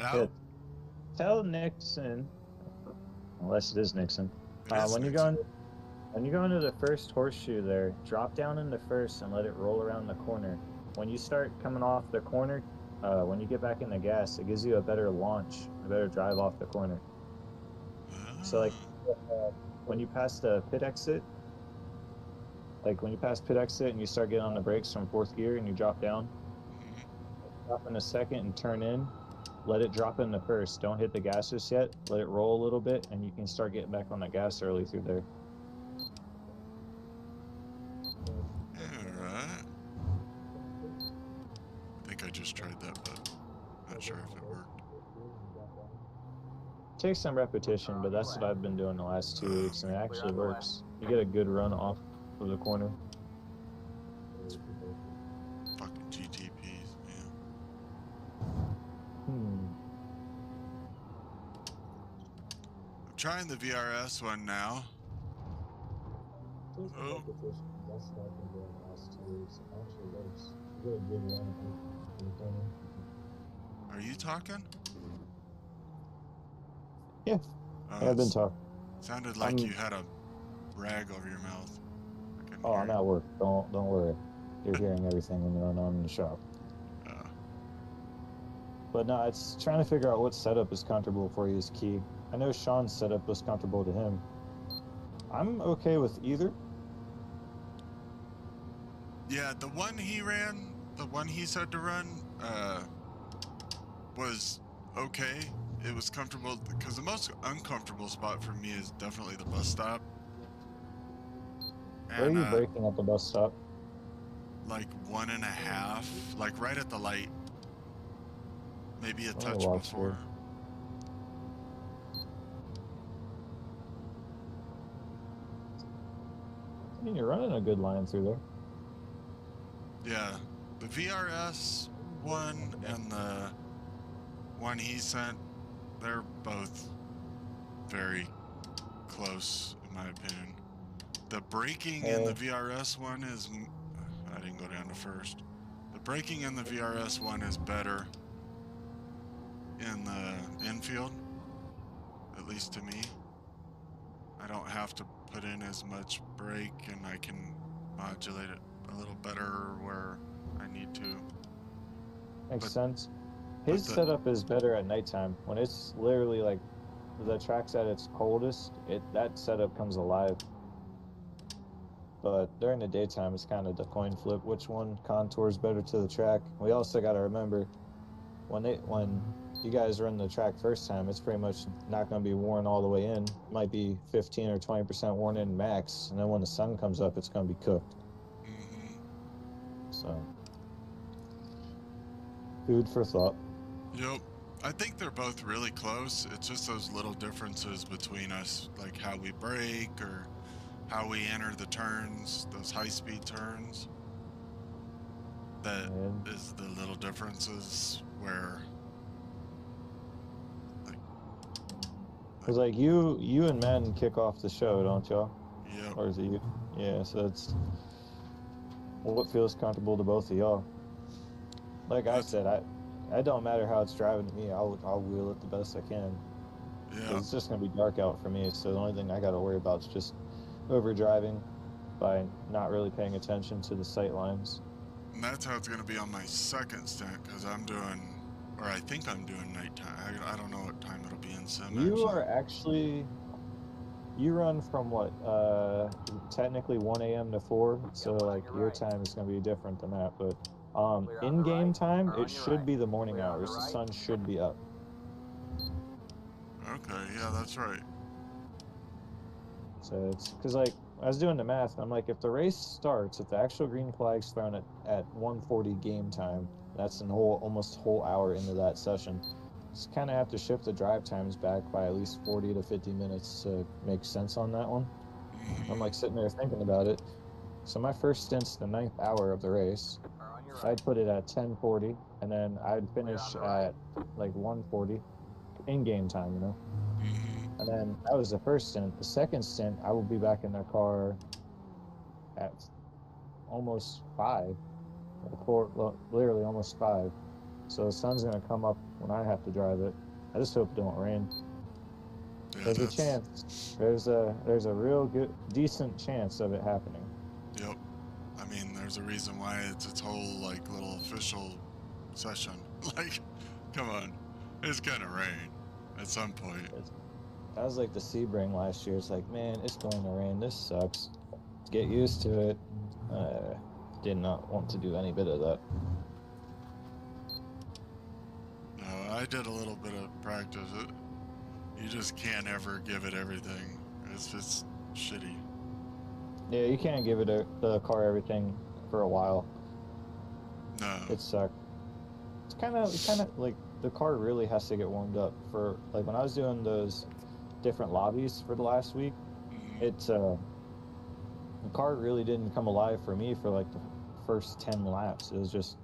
Hello? Tell Nixon, unless it is Nixon, It is when Nixon. you go into the first horseshoe there, drop down into first and let it roll around the corner. When you start coming off the corner, when you get back in the gas, it gives you a better launch, a better drive off the corner. So like when you pass the pit exit, and you start getting on the brakes from fourth gear and you drop down, drop in a second and turn in, let it drop into first. Don't hit the gas just yet. Let it roll a little bit and you can start getting back on the gas early through there. Alright. I think I just tried that, but not sure if it worked. Takes some repetition, but that's what I've been doing the last 2 weeks, and it actually works. You get a good run off of the corner. Fucking GTPs, man. Hmm. I'm trying the VRS one now. Oh. That's what I've been doing the last 2 weeks. It actually works. You get a good run off of the corner. Are you talking? Yeah, I've been talking. Sounded like you had a rag over your mouth. Oh, I'm at work. Don't worry. You're hearing everything going on in the shop. But no, it's trying to figure out what setup is comfortable for you is key. I know Sean's setup was comfortable to him. I'm okay with either. Yeah, the one he ran, the one he said to run, was okay. It was comfortable, because the most uncomfortable spot for me is definitely the bus stop. And, where are you braking at the bus stop? Like 1.5, like right at the light. Maybe a touch before. I mean, you're running a good line through there. Yeah, the VRS one and the one he sent, they're both very close, in my opinion. The braking in the VRS one is... I didn't go down to first. The braking in the VRS one is better in the infield, at least to me. I don't have to put in as much brake, and I can modulate it a little better where I need to. Makes sense. His setup is better at nighttime. When it's literally like the track's at its coldest, that setup comes alive. But during the daytime, it's kind of the coin flip, which one contours better to the track. We also got to remember, when you guys run the track first time, it's pretty much not going to be worn all the way in. It might be 15 or 20% worn in max, and then when the sun comes up, it's going to be cooked. So, food for thought. Yep. I think they're both really close. It's just those little differences between us, like how we brake or how we enter the turns, those high-speed turns. That is the little differences where... Because like you and Madden kick off the show, don't y'all? Yeah. Or is it you? Yeah, so it's what feels comfortable to both of y'all. Like I said, I don't matter how it's driving to me. I'll wheel it the best I can. Yeah. It's just gonna be dark out for me, so the only thing I got to worry about is just over driving by not really paying attention to the sight lines. And that's how it's gonna be on my second stint, because I'm doing, or I think I'm doing nighttime. I don't know what time it'll be in sim. You run from what? Technically 1 a.m. to 4, so like your time is gonna be different than that. But in game time, it should be the morning hours. The sun should be up. Okay, yeah, that's right. So it's because like I was doing the math. I'm like, if the race starts, if the actual green flag's thrown at 1:40 game time, that's almost whole hour into that session. Just kind of have to shift the drive times back by at least 40 to 50 minutes to make sense on that one. I'm like sitting there thinking about it. So my first stint's the 9th hour of the race. I'd put it at 10:40, and then I'd finish at like 1:40 in game time, you know. And then that was the first stint. The second stint, I will be back in their car at almost 5, literally almost 5. so the sun's gonna come up when I have to drive it. I just hope it don't rain. Yeah, There's a chance. There's a real good, decent chance of it happening. Yep. I mean, there's a reason why it's its whole like little official session. Like, come on, it's gonna rain at some point. That was like the Sebring last year. It's like, man, it's going to rain. This sucks. Get used to it. Did not want to do any bit of that. No, I did a little bit of practice. You just can't ever give it everything. It's just shitty. Yeah, you can't give it the car everything for a while. No. It sucked. It's kind of like the car really has to get warmed up. For like when I was doing those different lobbies for the last week, the car really didn't come alive for me for like the first 10 laps. It was just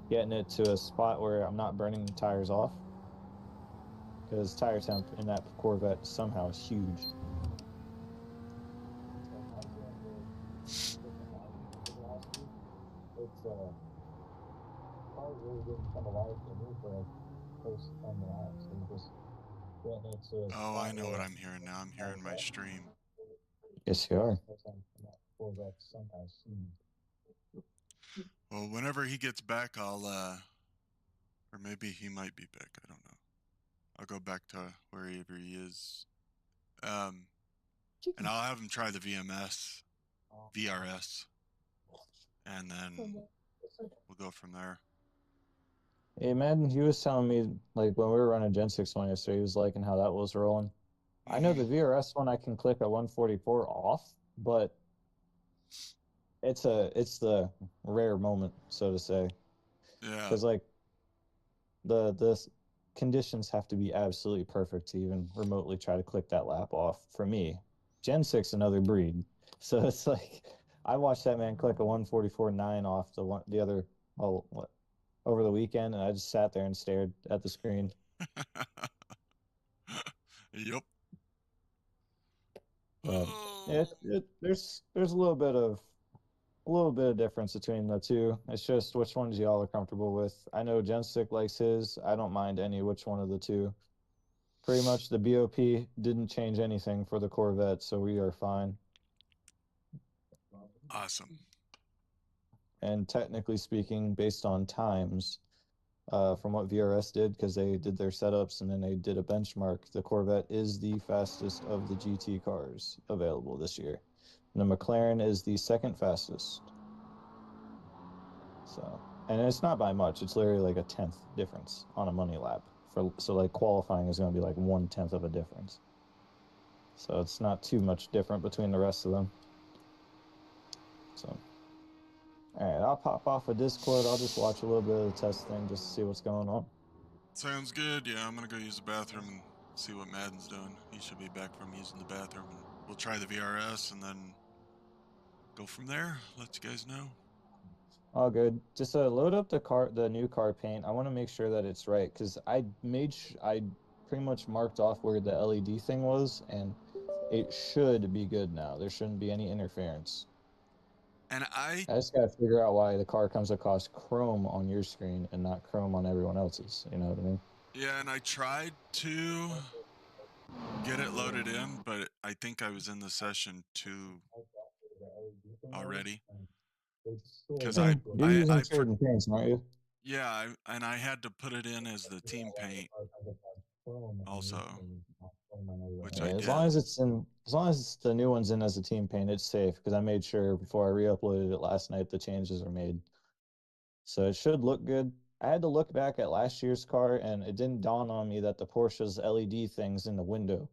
getting it to a spot where I'm not burning tires off, because tire temp in that Corvette somehow is huge. Car really didn't come alive for me for like first 10 laps. And just getting it to a Oh, I know spot what I'm hearing now. I'm hearing my stream. Yes, you are. Well, whenever he gets back, I'll or maybe he might be back. I don't know. I'll go back to wherever he is. And I'll have him try the VRS, and then we'll go from there. Hey, man, he was telling me, like, when we were running Gen 6 one yesterday, he was liking how that was rolling. I know the VRS one I can click a 144 off, but it's the rare moment, so to say. Yeah. Because, like, the conditions have to be absolutely perfect to even remotely try to click that lap off for me. Gen 6, another breed. So it's like, I watched that man click a 144.9 off the other, over the weekend, and I just sat there and stared at the screen. Yep. There's a little bit of difference between the two. It's just which ones y'all are comfortable with. I know Jenstick likes his. I don't mind any which one of the two. Pretty much the BOP didn't change anything for the Corvette, so we are fine. Awesome. And technically speaking, based on times, from what VRS did, because they did their setups and then they did a benchmark, the Corvette is the fastest of the GT cars available this year. And the McLaren is the second fastest. So, and it's not by much. It's literally like a 10th difference on a money lap. So like qualifying is going to be like 1/10 of a difference. So it's not too much different between the rest of them. So, all right, I'll pop off a Discord. I'll just watch a little bit of the test thing just to see what's going on. Sounds good. Yeah, I'm gonna go use the bathroom and see what Madden's doing. He should be back from using the bathroom, and we'll try the VRS and then go from there. Let you guys know. All good. Just load up the new car paint. I want to make sure that it's right, because I pretty much marked off where the LED thing was, and it should be good now. There shouldn't be any interference. And I just gotta figure out why the car comes across chrome on your screen and not chrome on everyone else's. You know what I mean? Yeah, and I tried to get it loaded in, but I think I was in the session 2 already. Because You're using certain paints, aren't you? Yeah, and I had to put it in as the team paint also, which I Yeah, did. as long as it's the new one's in as a team paint, it's safe, because I made sure before I re-uploaded it last night the changes are made. So it should look good. I had to look back at last year's car, and it didn't dawn on me that the Porsche's LED thing's in the window.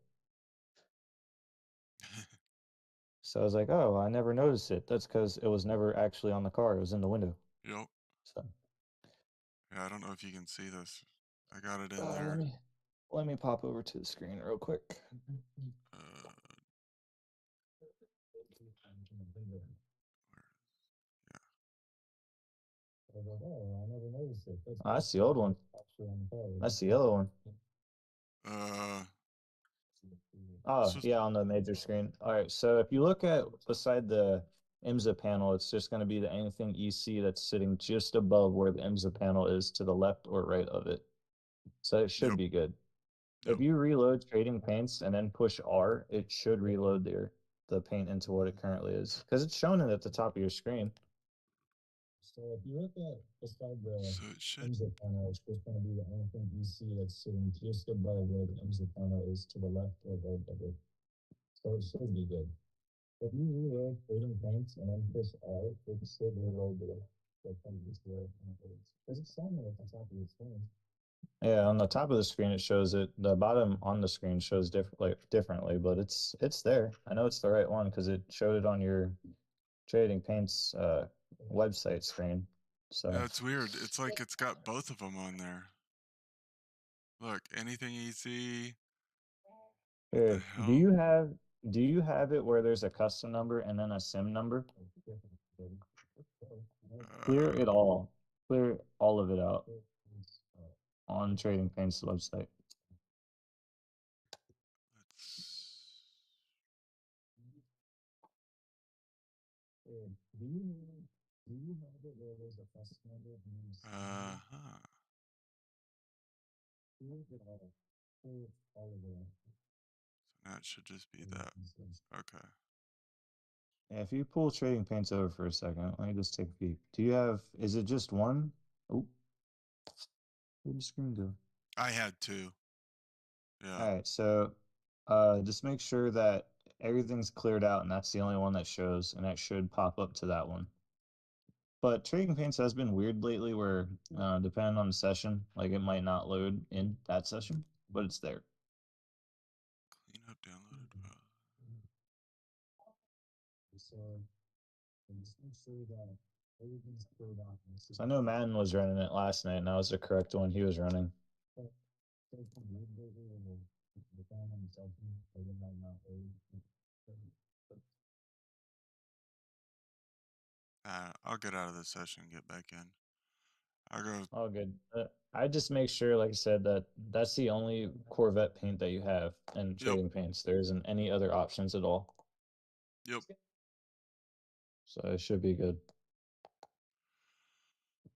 So I was like, oh, I never noticed it. That's because it was never actually on the car. It was in the window. Yep. So Yeah, I don't know if you can see this. I got it in there. Let me pop over to the screen real quick. Oh, that's the old one. That's the yellow one. Oh, yeah, on the major screen. All right, so if you look at beside the IMSA panel, it's just going to be the anything EC that's sitting just above where the IMSA panel is to the left or right of it. So it should Yep. be good. Yep. If you reload trading paints and then push R, it should reload the paint into what it currently is because it's showing it at the top of your screen. So if you look at beside the So it should. IMSA panel, it's just going to be the anything EC that's sitting just above where the IMSA panel is to the left or right of it. So it should be good. If you reload trading paints and then push R, it should reload the paint just where it is. Because it's showing it at the top of your screen. Yeah, on the top of the screen it shows it. The bottom on the screen shows differently, but it's there. I know it's the right one because it showed it on your Trading Paints website screen. So Yeah, it's weird. It's like it's got both of them on there. Look, anything EC. What the here, hell? do you have it where there's a custom number and then a SIM number? Clear it all. Clear all of it out on Trading Paints website. Let's. Do you have it where there's a custom number and then a SIM number? Huh. Clear it all. Clear all of it out. So now it should just be that. Okay. Yeah, if you pull Trading Paints over for a second, let me just take a peek. Do you have, is it just one? Oh, where'd the screen go? I had two. Yeah. All right, so just make sure that everything's cleared out and that's the only one that shows, and that should pop up to that one. But Trading Paints has been weird lately where, depending on the session, like it might not load in that session, but it's there. Clean up downloaded file. So just make sure that everything's cleared out. So I know Madden was running it last night, and that was the correct one he was running. I'll get out of this session and get back in. I'll go. All good. I just make sure, like I said, that that's the only Corvette paint that you have in Trading Paints. There isn't any other options at all. Yep. So it should be good.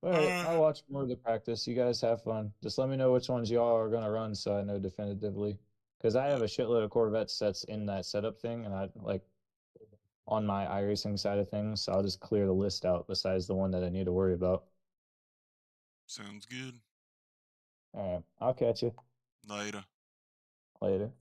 All right, I'll watch more of the practice. You guys have fun. Just let me know which ones y'all are going to run so I know definitively. Because I have a shitload of Corvette sets in that setup thing, and I like on my iRacing side of things, so I'll just clear the list out besides the one that I need to worry about. Sounds good. All right, I'll catch you Later. later.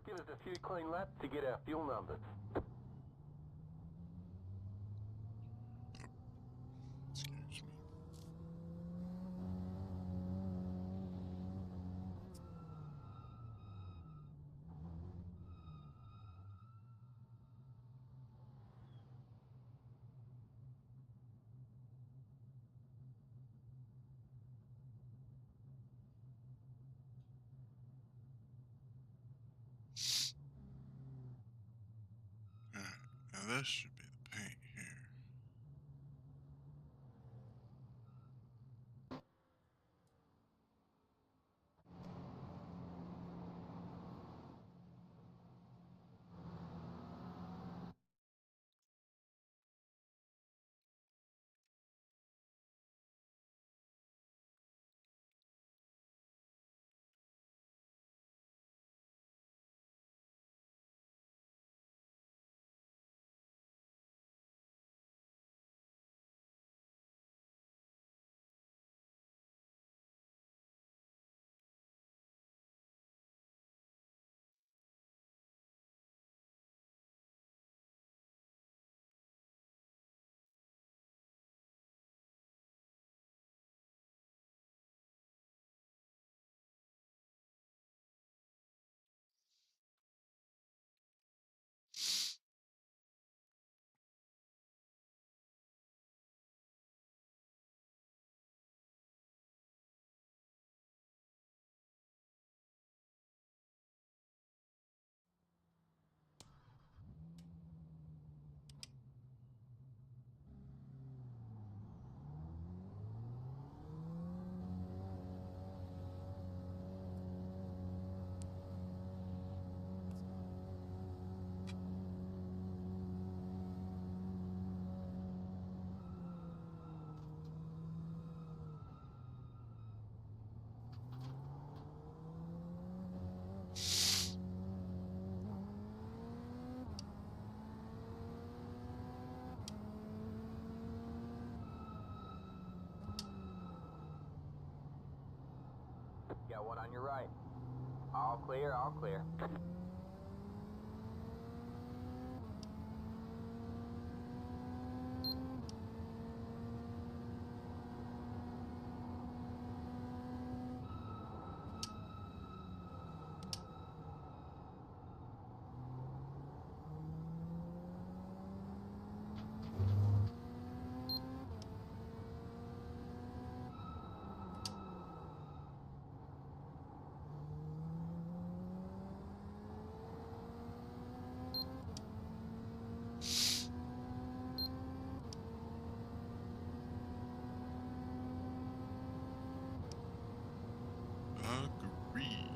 Give us a few clean laps to get our fuel numbers. Excuse me. Alright, now this should be the paint here. Got one on your right. All clear, all clear. Agree.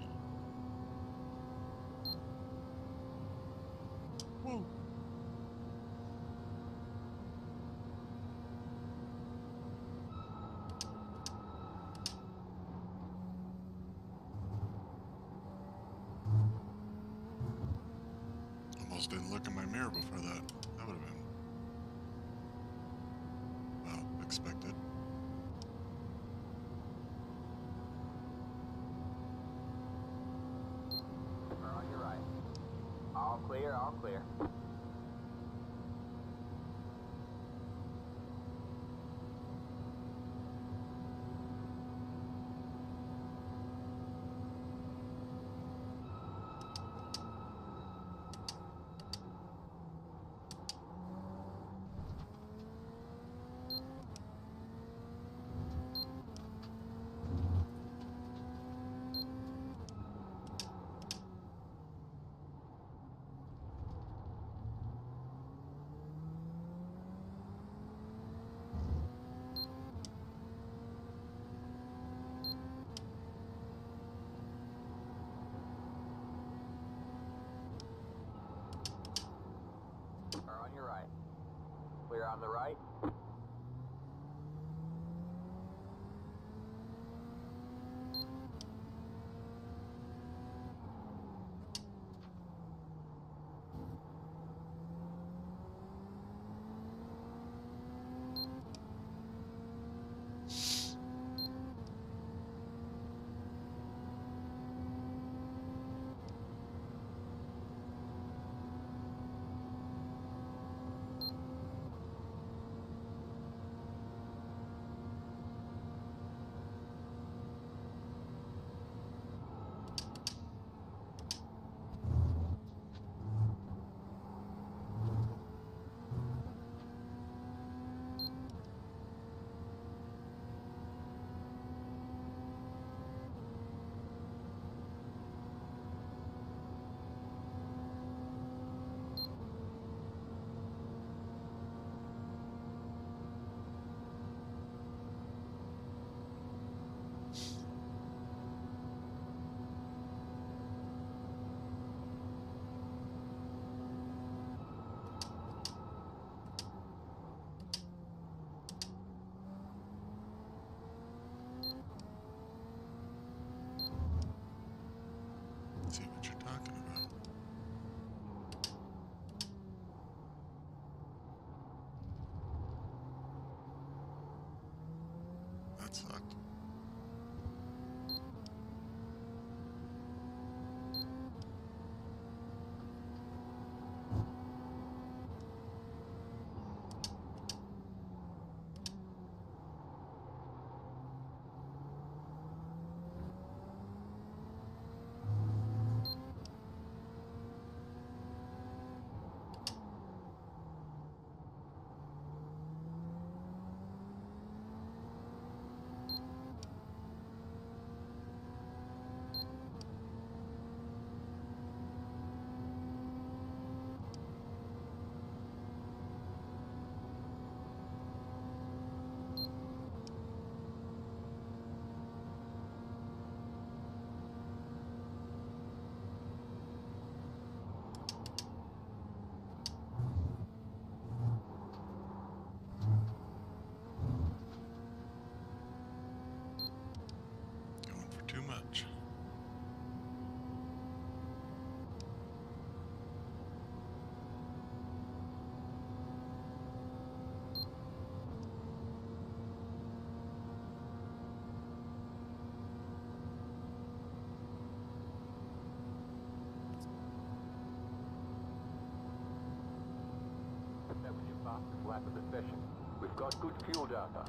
Whoa. Almost didn't look in my mirror before that. That would have been, well, expected. We're on your right. All clear, all clear. We're on your right. Clear on the right. got good fuel data.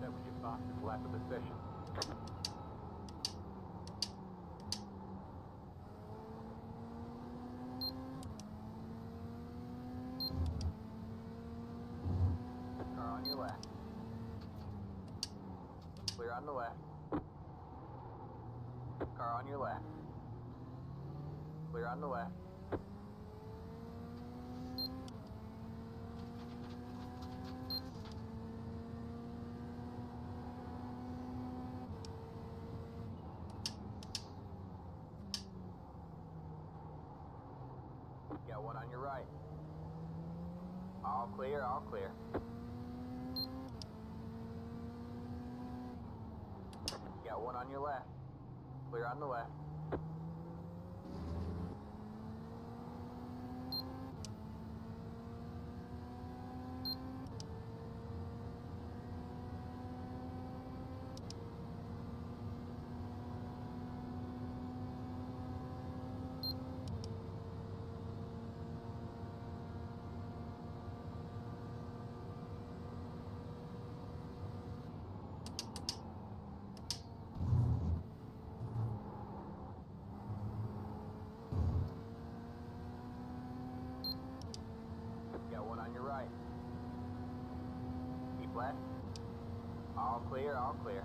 That was your fastest lap of the session. Car on your left. Clear on the left. Car on your left. Clear on the left. Got one on your right. All clear, all clear. Got one on your left. Clear on the left. Got one on your right. Keep left. All clear, all clear.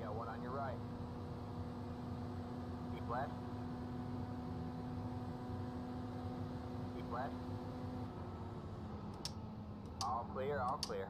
Got one on your right. Keep left. Keep left. All clear, all clear.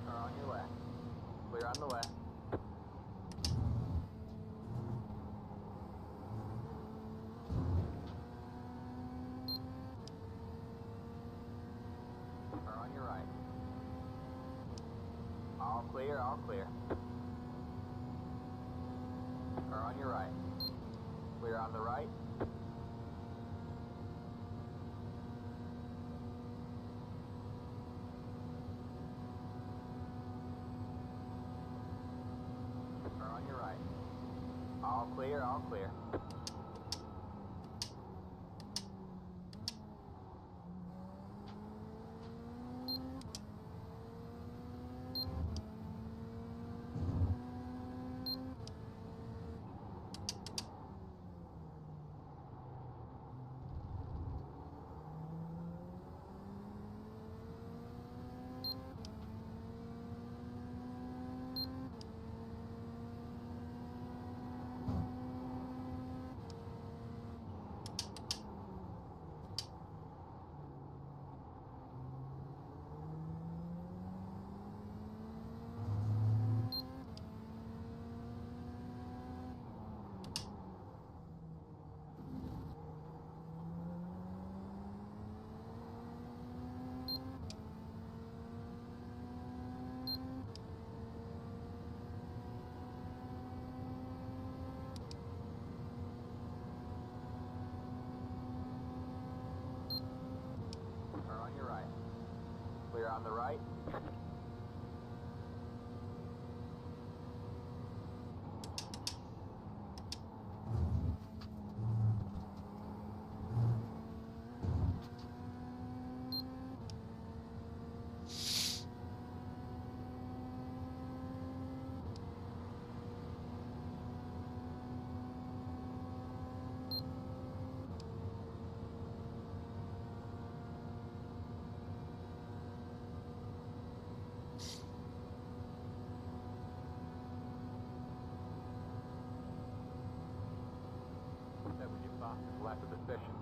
Car on your left. Clear on the left. all clear. Car on your right. Clear on the right. Car on your right. All clear, all clear. Car on your right. Clear on the right. That was your fastest lap of the session.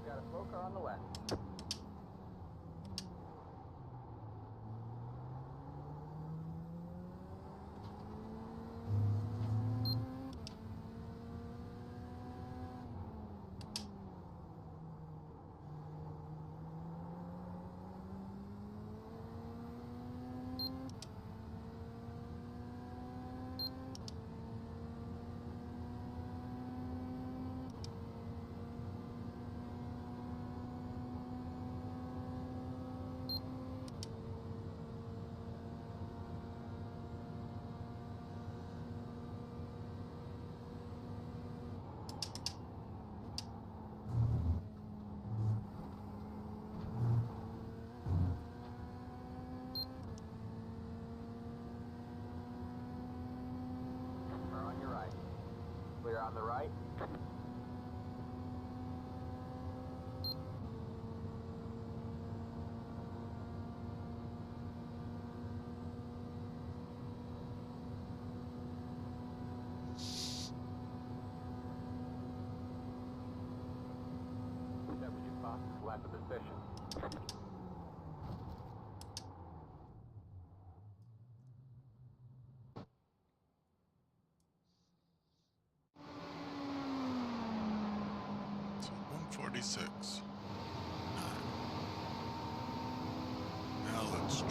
Got a slow car on the left. Car on your right. Clear on the right. That was your fastest lap of the session. So 146. Now let's try.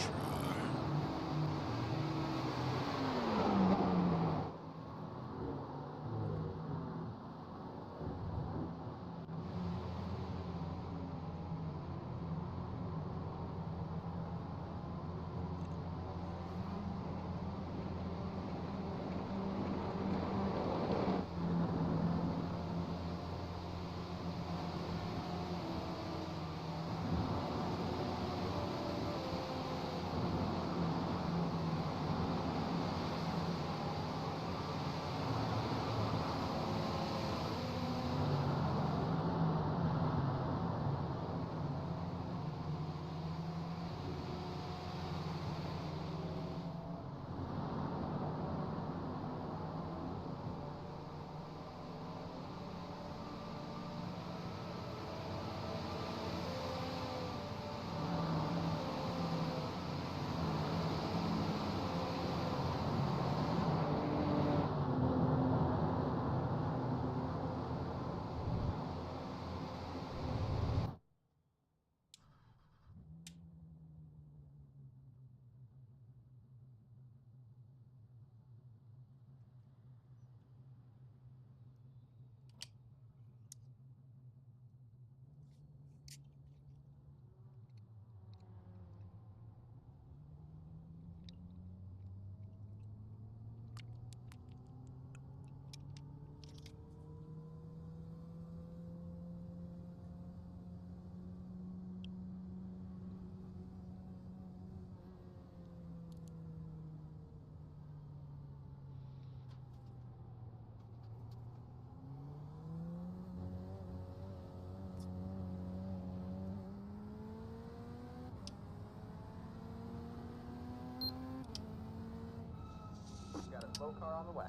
patrol car on the way.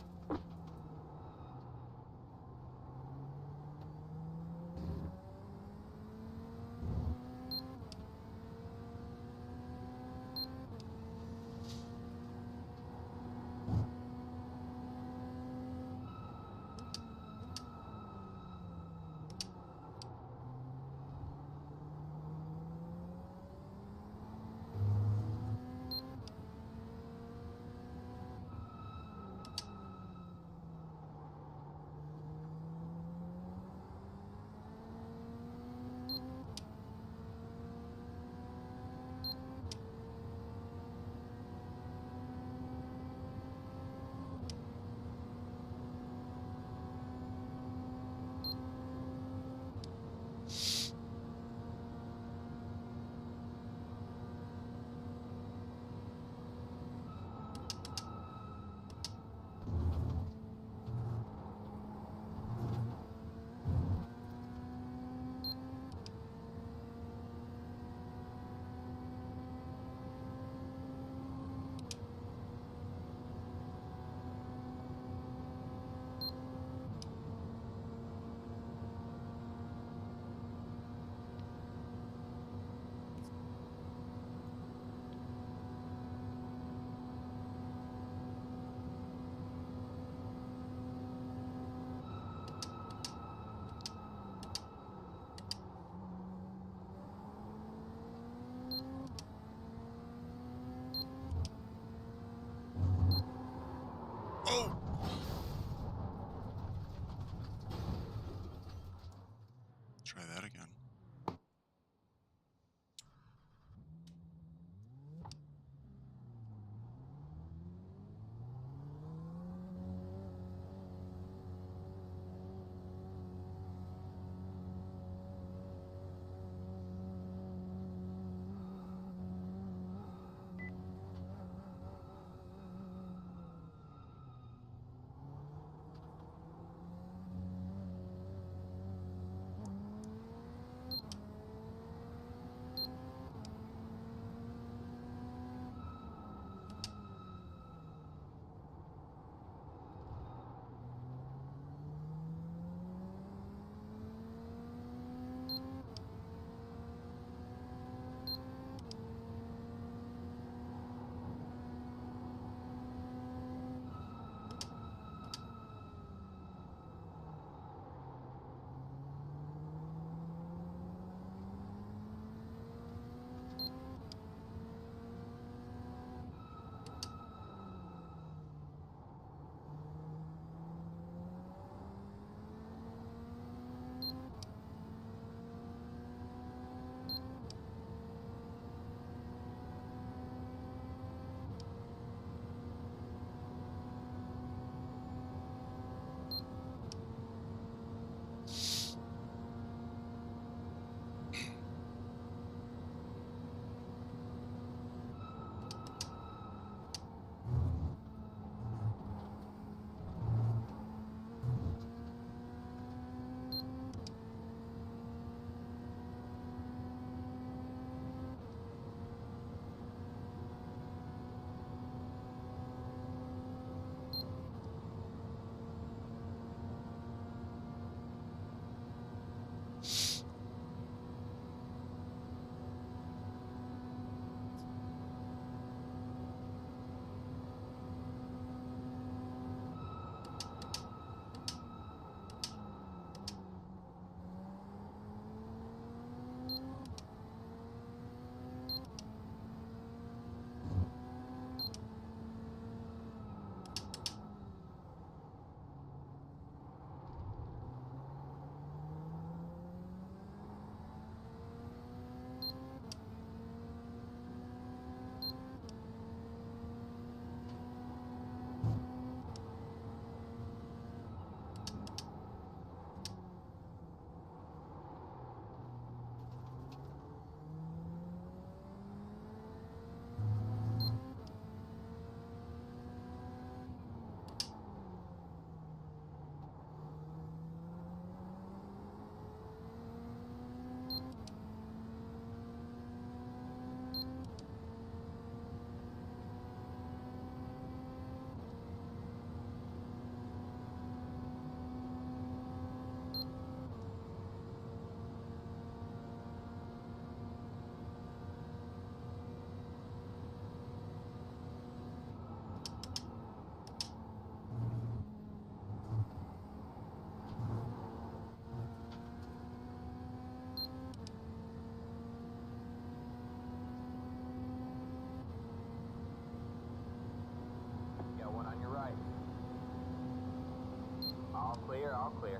All clear, all clear.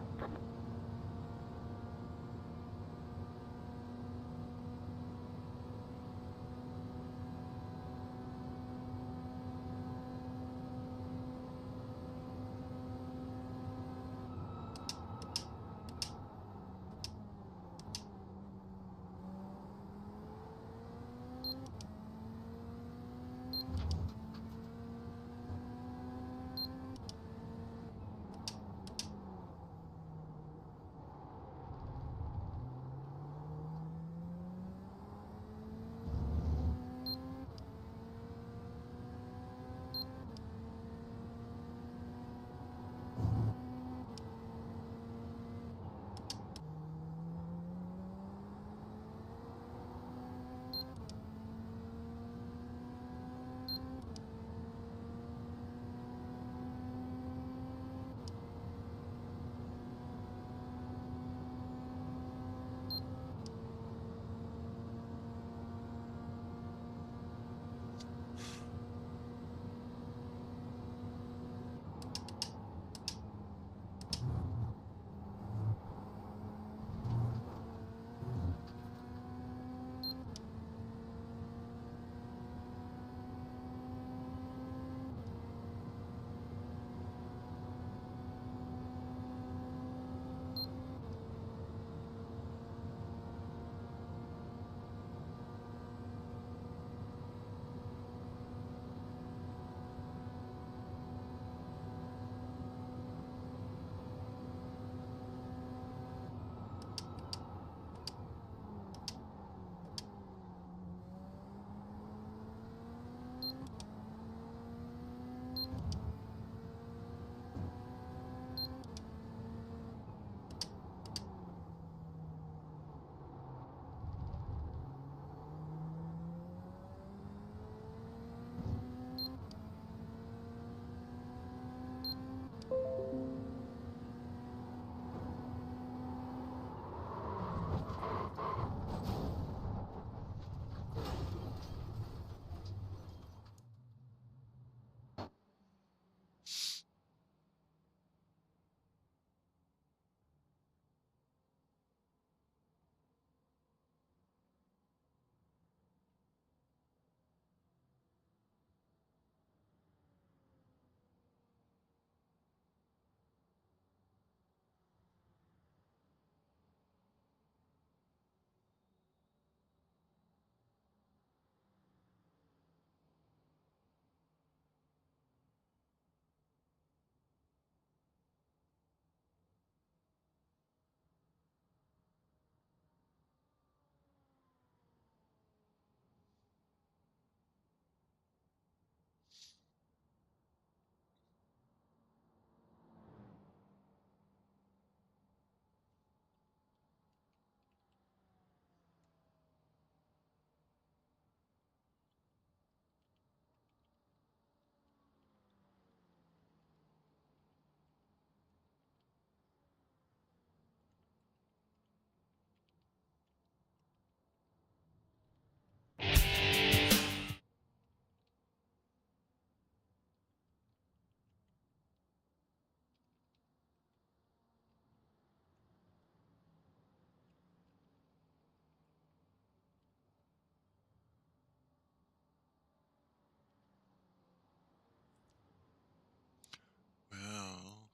Well,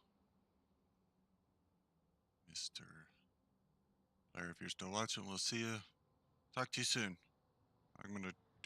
Mr. Larry, if you're still watching, we'll see you. Talk to you soon. I'm going to